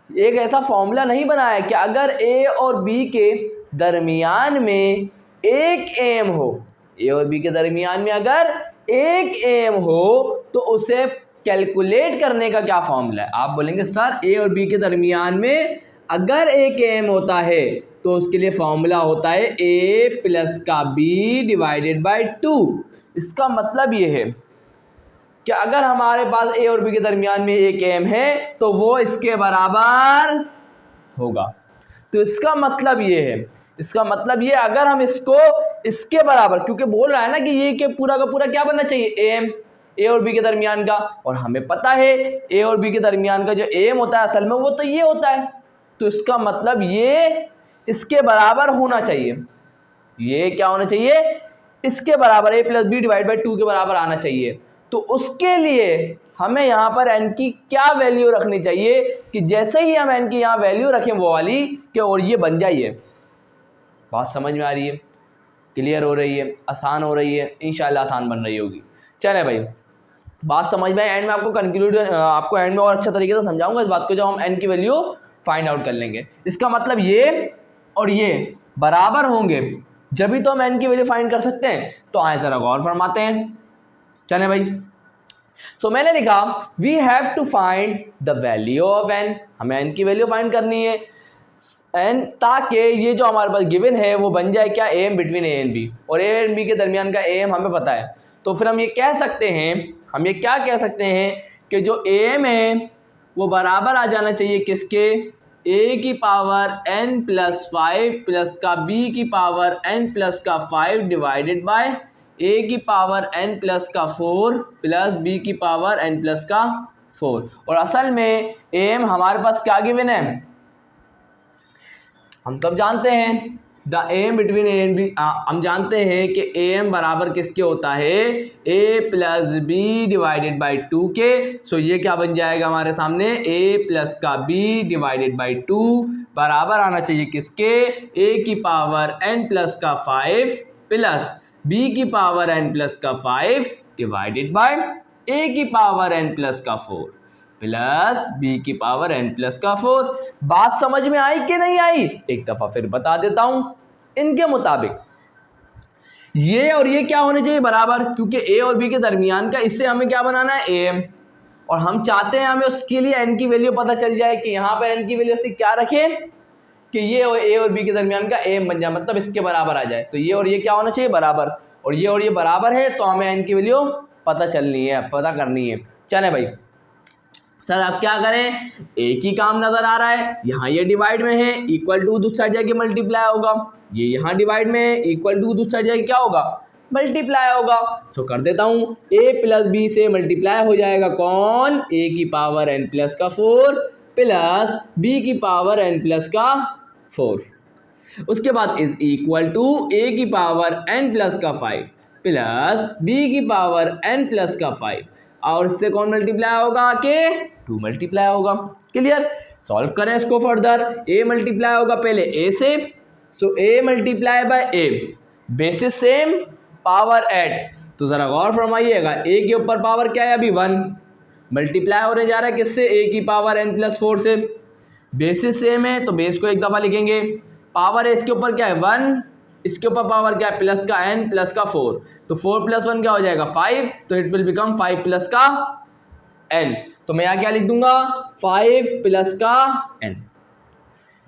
एक ऐसा फॉर्मूला नहीं बनाया कि अगर a और b के दरमियान में एक am हो, a और b के दरमियान में अगर एक am हो तो उसे कैलकुलेट करने का क्या फॉर्मूला है। आप बोलेंगे सर a और b के दरमियान में अगर एक am होता है तो उसके लिए फॉर्मूला होता है a प्लस का b डिवाइडेड बाय 2। इसका मतलब ये है कि अगर हमारे पास a और b के दरमियान में एक m है तो वो इसके बराबर होगा। तो इसका मतलब ये है, अगर हम इसको इसके बराबर, क्योंकि बोल रहा है ना कि ये के पूरा का पूरा क्या बनना चाहिए, am a और b के दरमियान का, और हमें पता है a और b के दरमियान का जो am होता है असल में वो तो ये होता है। तो इसका मतलब ये इसके बराबर होना चाहिए। ये क्या होना चाहिए, इसके बराबर a plus B divide by 2 के बराबर आना चाहिए। तो उसके लिए हमें यहाँ पर n की क्या वैल्यू रखनी चाहिए कि जैसे ही हम n की यहाँ वैल्यू रखें वो वाली कि और ये बन जाइए। बात समझ में आ रही है, क्लियर हो रही है, आसान हो रही है, इंशाल्लाह आसान बन रही होगी। चले भाई बात समझ में, एंड में आपको एंड में और अच्छा तरीके से समझाऊंगा इस बात को जब हम n की वैल्यू फाइंड आउट कर लेंगे। इसका मतलब ये और ये बराबर होंगे जब भी तो हम n की वैल्यू फाइंड कर सकते हैं। तो आए जरा गौर फरमाते हैं। चले भाई, सो मैंने लिखा we have to find the value of n, हमें n की वैल्यू फाइंड करनी है n ताकि ये जो हमारे पास गिवन है वो बन जाए क्या, am between a and b, और a एंड b के दरमियान का am हमें पता है। तो फिर हम ये क्या कह सकते हैं कि जो am है वो बराबर आ जाना चाहिए किसके, a की पावर n प्लस 5 प्लस का b की पावर n प्लस का 5 डिवाइडेड बाय a की पावर n प्लस का 4 प्लस b की पावर n प्लस का 4। और असल में am हमारे पास क्या गिवन है, हम तब जानते हैं the am between a and b, हम जानते हैं कि am बराबर किसके होता है, a plus b divided by 2 के। सो ये क्या बन जाएगा हमारे सामने, a प्लस का b डिवाइडेड बाई 2 बराबर आना चाहिए किसके, a की पावर n प्लस का 5 प्लस b की पावर n प्लस का 5 डिवाइडेड बाय a की पावर n प्लस का 4 प्लस b की पावर n प्लस का 4। बात समझ में आई कि नहीं आई, एक दफ़ा फिर बता देता हूं। इनके मुताबिक ये और ये क्या होने चाहिए बराबर, क्योंकि ए और बी के दरमियान का, इससे हमें क्या बनाना है ए, और हम चाहते हैं हमें उसके लिए एन की वैल्यू पता चल जाए कि यहाँ पर एन की वैल्यू से क्या रखे कि ये ए और बी के दरमियान का एम बन जाए, मतलब इसके बराबर आ जाए। तो ये और ये क्या होना चाहिए बराबर, और ये बराबर है, तो हमें एन की वैल्यू पता चलनी है, पता करनी है। चले भाई सर अब क्या करें, एक ही काम नजर आ रहा है, यहाँ ये डिवाइड में है, इक्वल टू दूसरी साइड जाके मल्टीप्लाई होगा, ये यहाँ डिवाइड में है, इक्वल टू दूसरी साइड जाके क्या होगा, मल्टीप्लाई होगा। तो कर देता हूँ, a प्लस बी से मल्टीप्लाई हो जाएगा कौन, a की पावर n प्लस का 4 प्लस b की पावर n प्लस का 4, उसके बाद इज इक्वल टू a की पावर n प्लस का 5 प्लस b की पावर n प्लस का 5, और इससे कौन मल्टीप्लाई होगा के 2 मल्टीप्लाई होगा। क्लियर, सॉल्व करें इसको फर्दर, a मल्टीप्लाई होगा पहले a से, so a multiply by a, bases same power add, तो जरा गौर फरमाइएगा a के ऊपर पावर क्या है अभी 1, मल्टीप्लाई होने जा रहा है किससे, a की पावर n प्लस 4 से, बेसिस सेम है तो बेस को एक दफ़ा लिखेंगे, पावर है इसके ऊपर क्या है 1, इसके ऊपर पावर क्या है प्लस का n प्लस का 4, तो 4 प्लस 1 क्या हो जाएगा 5, तो इट विल बिकम 5 प्लस का n, तो मैं यहाँ क्या लिख दूंगा 5 प्लस का n।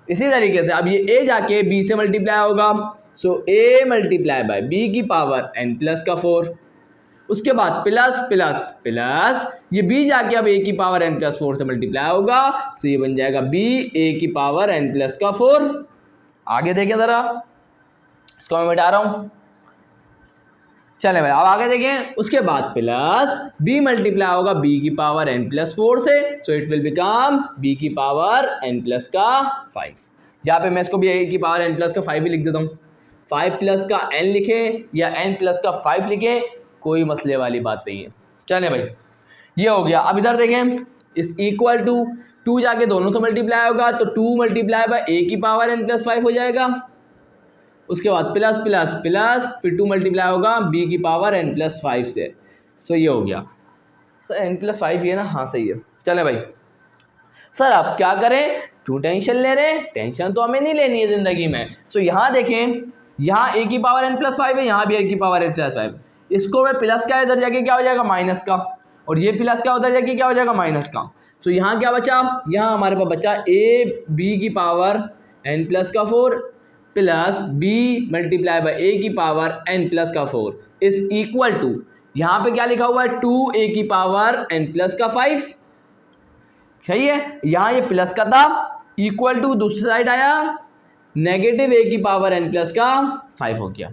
इसी तरीके से अब ये a जाके b से मल्टीप्लाई होगा, सो a मल्टीप्लाई बाय b की पावर n प्लस का 4, उसके बाद प्लस प्लस प्लस ये b जाके अब a की पावर n प्लस 4 से मल्टीप्लाई होगा, सो ये बन जाएगा b a की पावर n प्लस का 4। आगे देखें ज़रा, इसको मैं मिटा रहा हूँ, चले भाई अब आगे देखें, उसके बाद प्लस b मल्टीप्लाई होगा b की पावर n प्लस 4 से, so it will become b की पावर n प्लस का 5, यहाँ पे मैं इसको भी a की पावर n प्लस का 5 ही लिख देता हूँ, 5 प्लस का n लिखें या n प्लस का 5 लिखें, कोई मसले वाली बात नहीं है। चले भाई ये हो गया, अब इधर देखें, इस इक्वल टू 2 जाके दोनों से मल्टीप्लाई होगा, तो 2 मल्टीप्लाई बाय a की पावर n प्लस 5 हो जाएगा, उसके बाद प्लस प्लस प्लस फिर 2 मल्टीप्लाई होगा b की पावर n प्लस 5 से, सो ये हो गया सर n प्लस 5 ये ना, हाँ सही है। चले भाई सर अब क्या करें, क्यों टेंशन ले रहे हैं, टेंशन तो हमें नहीं लेनी है ज़िंदगी में। सो यहाँ देखें, यहाँ a की पावर n प्लस 5 है, यहाँ भी a की पावर n प्लस 5, इसको मैं प्लस का इधर जाके क्या हो जाएगा माइनस का, और ये प्लस का उधर जाके क्या हो जाएगा माइनस का, सो यहाँ क्या बचा, यहाँ हमारे पास बचा a b की पावर n प्लस का 4 plus b multiply by a की पावर n प्लस का 4 इज इक्वल टू, यहाँ पे क्या लिखा हुआ है 2a की पावर n प्लस का 5, सही है, यहाँ ये प्लस का था, इक्वल टू दूसरी साइड आया नेगेटिव a की पावर n प्लस का 5 हो गया,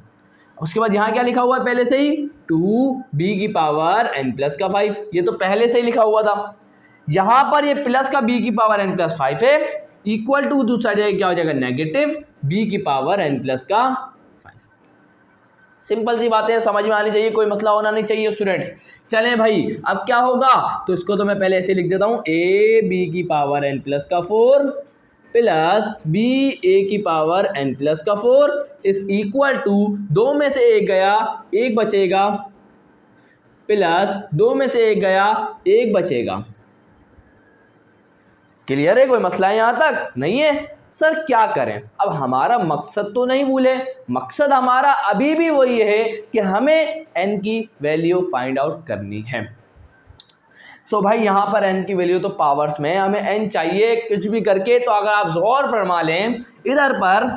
उसके बाद यहाँ क्या लिखा हुआ है पहले से ही 2b की पावर n प्लस का 5, ये तो पहले से ही लिखा हुआ था, यहाँ पर ये प्लस का b की पावर n प्लस 5 है, इक्वल टू दूसरा जगह क्या हो जाएगा नेगेटिव b की पावर n प्लस का 5। सिंपल सी बातें समझ में आनी चाहिए, कोई मसला होना नहीं चाहिए स्टूडेंट्स। चलें भाई अब क्या होगा, तो इसको तो मैं पहले ऐसे लिख देता हूँ, a b की पावर n प्लस का 4 प्लस b a की पावर n प्लस का 4 इज इक्वल टू, 2 में से एक गया 1 बचेगा, प्लस 2 में से एक गया 1 बचेगा। क्लियर है, कोई मसला है यहाँ तक नहीं है। सर क्या करें, अब हमारा मकसद तो नहीं भूले, मकसद हमारा अभी भी वही है कि हमें n की वैल्यू फाइंड आउट करनी है। सो भाई यहाँ पर n की वैल्यू तो पावर्स में, हमें n चाहिए कुछ भी करके, तो अगर आप गौर फरमा लें इधर पर,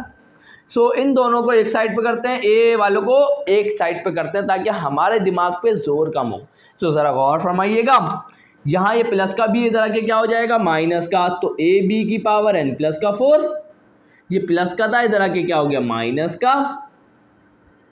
सो इन दोनों को एक साइड पे करते हैं, a वालों को एक साइड पे करते हैं ताकि हमारे दिमाग पे जोर कम हो। सो ज़रा गौर फरमाइएगा, यहाँ ये प्लस का भी इधर आके क्या हो जाएगा माइनस का, तो a b की पावर n प्लस का 4, ये प्लस का था इधर आके क्या हो गया माइनस का,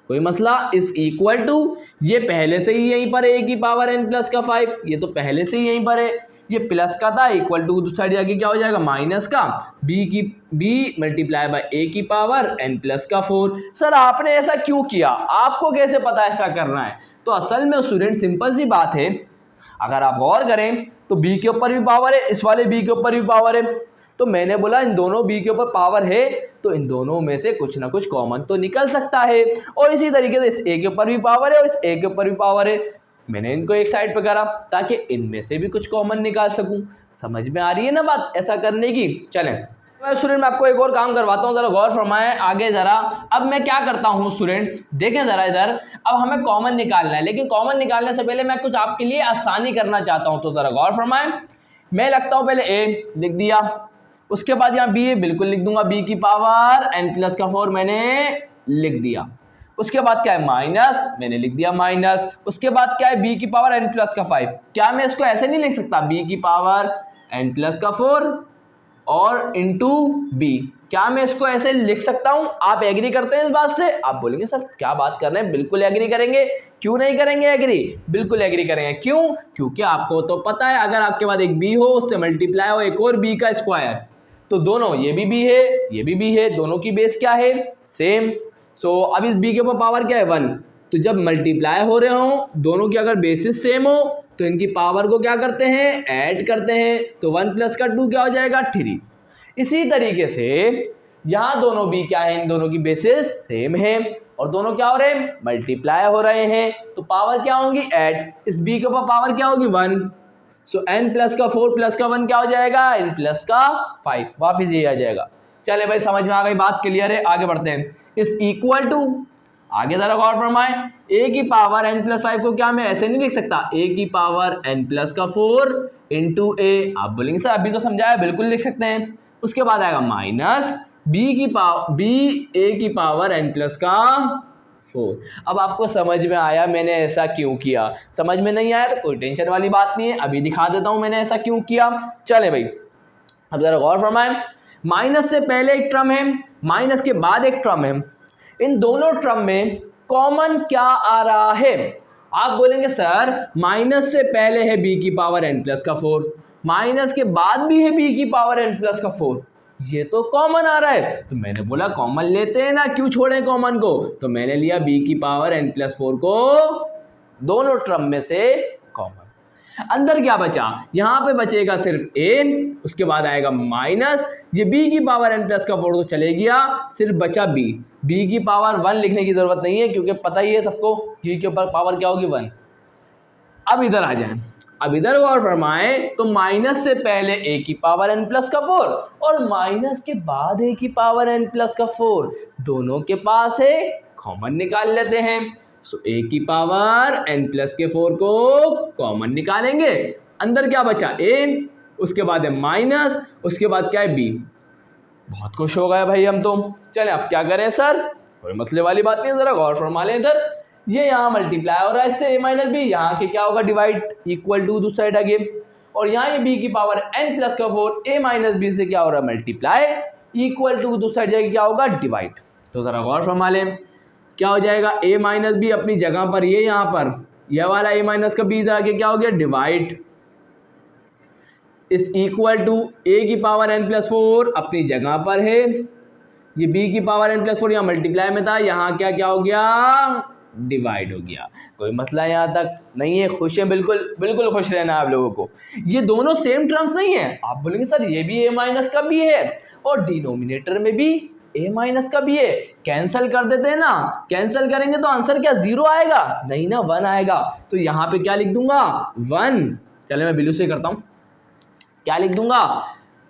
कोई मसला, इस इक्वल टू, ये पहले से ही यहीं पर a की पावर n प्लस का 5, ये तो पहले से ही यहीं पर है, ये प्लस का था, इक्वल टू दूसरी साइड जाके क्या हो जाएगा माइनस का, b मल्टीप्लाई बाय a की पावर n प्लस का 4। सर आपने ऐसा क्यों किया, आपको कैसे पता ऐसा करना है, तो असल में स्टूडेंट सिंपल सी बात है, अगर आप गौर करें तो b के ऊपर भी पावर है, इस वाले b के ऊपर भी पावर है, तो मैंने बोला इन दोनों b के ऊपर पावर है तो इन दोनों में से कुछ ना कुछ कॉमन तो निकल सकता है, और इसी तरीके से इस a के ऊपर भी पावर है और इस a के ऊपर भी पावर है, मैंने इनको एक साइड पे करा ताकि इनमें से भी कुछ कॉमन निकाल सकूं। समझ में आ रही है ना बात ऐसा करने की। चलें स्टूडेंट मैं आपको एक और काम करवाता हूँ, जरा गौर फरमाएं आगे जरा। अब मैं क्या करता हूँ स्टूडेंट्स, देखें जरा इधर। अब हमें कॉमन निकालना है, लेकिन कॉमन निकालने से पहले मैं कुछ आपके लिए आसानी करना चाहता हूँ, तो जरा गौर फरमाएं। मैं लगता हूँ पहले ए लिख दिया, उसके बाद यहाँ बी बिल्कुल लिख दूंगा, बी की पावर n+4 मैंने लिख दिया। उसके बाद क्या है माइनस, मैंने लिख दिया माइनस। उसके बाद क्या है बी की पावर n+5। क्या मैं इसको ऐसे नहीं लिख सकता, बी की पावर n+4 और इंटू बी? क्या मैं इसको ऐसे लिख सकता हूं? आप एग्री करते हैं इस बात से? आप बोलेंगे सर क्या बात कर रहे हैं, बिल्कुल एग्री करेंगे। क्यों नहीं करेंगे एग्री? बिल्कुल एग्री करेंगे। क्यों? क्योंकि आपको तो पता है अगर आपके पास एक बी हो उससे मल्टीप्लाई हो एक और बी का स्क्वायर, तो दोनों ये भी है ये भी है, दोनों की बेस क्या है सेम। सो अब इस बी के ऊपर पावर क्या है 1, तो जब मल्टीप्लाई हो रहे हो दोनों की अगर बेसिस सेम हो तो इनकी पावर को क्या करते हैं ऐड करते हैं, तो 1 + 2 क्या हो जाएगा 3। इसी तरीके से यहाँ दोनों बी क्या है, इन दोनों की बेसिस सेम है और दोनों क्या हो रहे हैं मल्टीप्लाई हो रहे हैं, तो पावर क्या होगी ऐड। इस बी के ऊपर पावर क्या होगी 1, सो n+4 + 1 क्या हो जाएगा n+5, वापिस ये आ जाएगा। चले भाई समझ में आ गई बात, क्लियर है। आगे बढ़ते हैं। इस इक्वल टू, आगे जरा गौर फरमाएं, a की पावर n+5 को क्या मैं ऐसे नहीं लिख सकता, a की पावर n+4 इंटू a। आप बोलेंगे सर अभी तो समझाया, बिल्कुल लिख सकते हैं। उसके बाद आएगा माइनस b a की पावर n+4। अब आपको समझ में आया मैंने ऐसा क्यों किया? समझ में नहीं आया तो कोई टेंशन वाली बात नहीं है, अभी दिखा देता हूं मैंने ऐसा क्यों किया। चले भाई अब जरा गौर फरमाएं, माइनस से पहले एक टर्म है, माइनस के बाद एक टर्म है, इन दोनों टर्म में कॉमन क्या आ रहा है? आप बोलेंगे सर माइनस से पहले है b की पावर n+4, माइनस के बाद भी है b की पावर n+4, ये तो कॉमन आ रहा है। तो मैंने बोला कॉमन लेते हैं ना, क्यों छोड़ें कॉमन को, तो मैंने लिया b की पावर n+4 को दोनों टर्म में से कॉमन। अंदर क्या बचा, यहाँ पे बचेगा सिर्फ a, उसके बाद आएगा माइनस, ये b की पावर n+4 तो चले गया, सिर्फ बचा b की पावर 1 लिखने की जरूरत नहीं है क्योंकि पता ही है सबको b के ऊपर पावर क्या होगी 1। अब इधर आ जाए, अब इधर गौर फरमाएं तो माइनस से पहले a की पावर n+4 और माइनस के बाद a की पावर n+4 दोनों के पास है, कॉमन निकाल लेते हैं। सो a की पावर n+4 को कॉमन निकालेंगे, अंदर क्या बचा a, उसके बाद है माइनस, उसके बाद क्या है b। बहुत खुश हो गए भाई हम तो। चलें अब क्या करें सर, कोई मसले वाली बात नहीं है, जरा गौर फरमा लें। इधर ये यहाँ मल्टीप्लाई हो रहा है इससे a - b, यहाँ के क्या होगा डिवाइड, इक्वल टू दूसरी साइड आगे, और यहाँ ये b की पावर n+4 a - b से क्या हो रहा है मल्टीप्लाई, इक्वल टू दूसरी साइड जाके क्या होगा डिवाइड। तो जरा गौर फरमा लें क्या हो जाएगा a - b अपनी जगह पर, ये यहाँ पर यह वाला a का b इधर आके क्या हो गया डिवाइड, इस इक्वल टू a की पावर n+4 अपनी जगह पर है, ये b की पावर n+4 यहाँ मल्टीप्लाई में था, यहाँ क्या क्या हो गया डिवाइड हो गया। कोई मसला यहाँ तक नहीं है, खुश है, बिल्कुल बिल्कुल खुश रहना है आप लोगों को। ये दोनों सेम टर्म्स नहीं है। आप बोलेंगे सर ये भी a- का भी है और डिनोमिनेटर में भी a- का भी है, कैंसिल कर देते हैं ना, कैंसिल करेंगे तो आंसर क्या 0 आएगा, नहीं ना 1 आएगा। तो यहाँ पे क्या लिख दूंगा 1, चले मैं बिल्लू से करता हूँ, क्या लिख दूंगा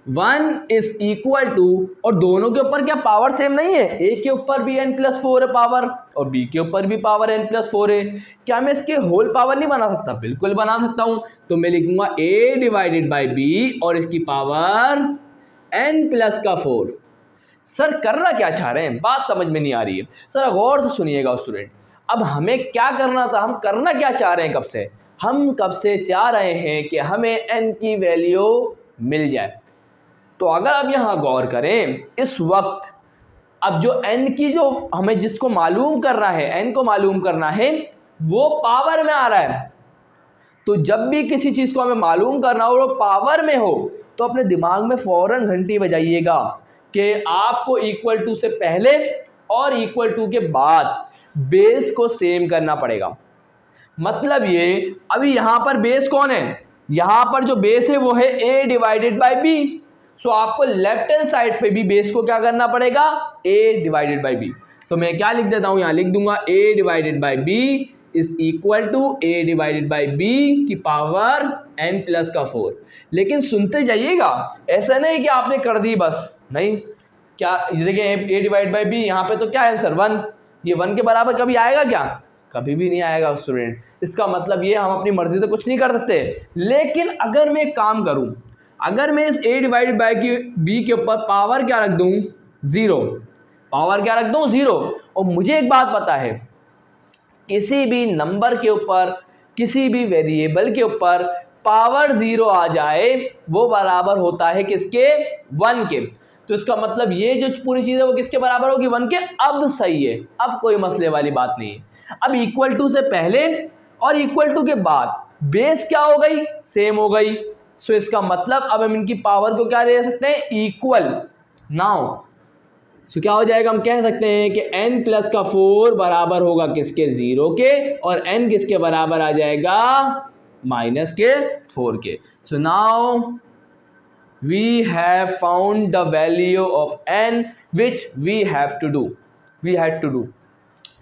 1 इज इक्वल टू, और दोनों के ऊपर क्या पावर सेम नहीं है, a के ऊपर भी n+4 है पावर और b के ऊपर भी पावर n+4 है, क्या मैं इसके होल पावर नहीं बना सकता? बिल्कुल बना सकता हूं। तो मैं लिखूंगा a/b और इसकी पावर n+4। सर करना क्या चाह रहे हैं, बात समझ में नहीं आ रही है, सर गौर से सुनिएगा स्टूडेंट। अब हमें क्या करना था, हम करना क्या चाह रहे हैं कब से, हम कब से चाह रहे हैं कि हमें n की वैल्यू मिल जाए। तो अगर आप यहाँ गौर करें इस वक्त, अब जो n की जो हमें जिसको मालूम करना है, n को मालूम करना है, वो पावर में आ रहा है। तो जब भी किसी चीज़ को हमें मालूम करना हो और वो पावर में हो तो अपने दिमाग में फ़ौरन घंटी बजाइएगा कि आपको इक्वल टू से पहले और इक्वल टू के बाद बेस को सेम करना पड़ेगा। मतलब ये अभी यहाँ पर बेस कौन है, यहाँ पर जो बेस है वो है a/b। सो आपको लेफ्ट हैंड साइड पे भी बेस को क्या करना पड़ेगा a/b। तो मैं क्या लिख देता हूँ, यहाँ लिख दूंगा a/b is equal to a/b की पावर n+4। लेकिन सुनते जाइएगा, ऐसा नहीं कि आपने कर दी बस, नहीं, क्या ये देखिए a डिवाइड बाई बी, यहाँ पे तो क्या है आंसर 1, ये 1 के बराबर कभी आएगा क्या? कभी भी नहीं आएगा स्टूडेंट। इसका मतलब ये हम अपनी मर्जी से कुछ नहीं कर सकते। लेकिन अगर मैं एक काम करूं, अगर मैं इस a डिवाइड बाई बी के ऊपर पावर क्या रख दूं 0, पावर क्या रख दूं 0, और मुझे एक बात पता है किसी भी नंबर के ऊपर, किसी भी वेरिएबल के ऊपर पावर 0 आ जाए वो बराबर होता है किसके? 1 के। तो इसका मतलब ये जो पूरी चीज़ है वो किसके बराबर होगी? 1 के। अब सही है, अब कोई मसले वाली बात नहीं है। अब इक्वल टू से पहले और इक्वल टू के बाद बेस क्या हो गई? सेम हो गई। सो इसका मतलब अब हम इनकी पावर को क्या ले सकते हैं? इक्वल। नाउ सो क्या हो जाएगा? हम कह सकते हैं कि n प्लस का 4 बराबर होगा किसके? 0 के, और n किसके बराबर आ जाएगा? माइनस के 4 के। So now we have found the value of n which we have to do,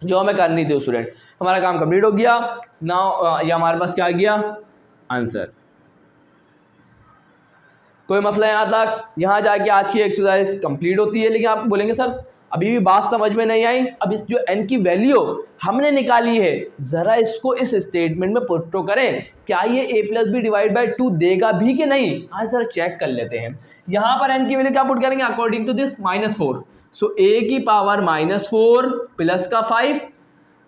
जो हमें करनी थी स्टूडेंट। हमारा काम कंप्लीट हो गया। नाउ ये हमारे पास क्या आ गया? आंसर। कोई मसला यहाँ तक? यहाँ जाके आज की एक्सरसाइज कंप्लीट होती है। लेकिन आप बोलेंगे सर अभी भी बात समझ में नहीं आई। अब इस जो n की वैल्यू हमने निकाली है, ज़रा इसको इस स्टेटमेंट में पुट तो करें, क्या ये a plus B divide by 2 देगा भी कि नहीं? आज ज़रा चेक कर लेते हैं। यहाँ पर n की वैल्यू क्या पुट करेंगे? According to this -4। सो a की पावर -4 प्लस का 5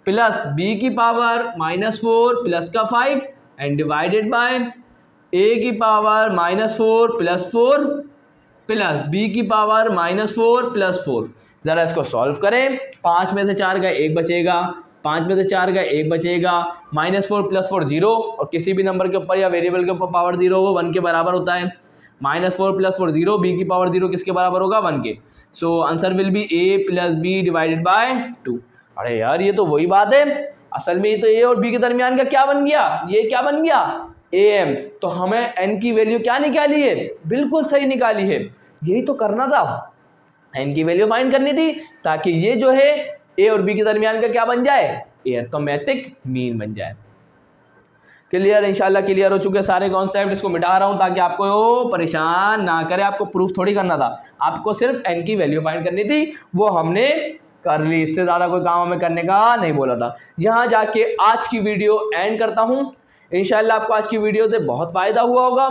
प्लस b की पावर -4 प्लस का 5 एंड डिवाइडेड बाय a की पावर -4 प्लस 4 प्लस b की पावर -4 प्लस 4। ज़रा इसको सॉल्व करें। 5 में से 4 का 1 बचेगा, 5 में से 4 का 1 बचेगा, -4 प्लस 4 0, और किसी भी नंबर के ऊपर या वेरिएबल के ऊपर पावर 0 हो 1 के बराबर होता है। -4 प्लस 4 0, b की पावर 0 किसके बराबर होगा? 1 के। So answer will be a plus B divided by 2। अरे यार ये तो वही बात है, असल में ये तो a और b के दरमियान का क्या बन गया? ये क्या बन गया? am। तो हमें n की वैल्यू क्या निकाली है? बिल्कुल सही निकाली है। यही तो करना था, n की वैल्यू फाइंड करनी थी, ताकि ये जो है a और b के दरमियान का क्या बन जाए? अरिथमेटिक मीन बन जाए। क्लियर? इंशाल्लाह क्लियर हो चुके सारे कॉन्सेप्ट। इसको मिटा रहा हूँ ताकि आपको परेशान ना करे। आपको प्रूफ थोड़ी करना था, आपको सिर्फ n की वैल्यू फाइंड करनी थी, वो हमने कर ली। इससे ज़्यादा कोई काम हमें करने का नहीं बोला था। यहाँ जाके आज की वीडियो एंड करता हूँ। इंशाल्लाह आपको आज की वीडियो से बहुत फ़ायदा हुआ होगा।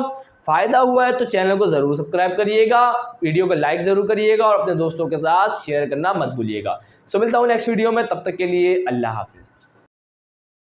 फ़ायदा हुआ है तो चैनल को ज़रूर सब्सक्राइब करिएगा, वीडियो को लाइक ज़रूर करिएगा और अपने दोस्तों के साथ शेयर करना मत भूलिएगा। सो मिलता हूँ नेक्स्ट वीडियो में, तब तक के लिए अल्लाह हाफिज़।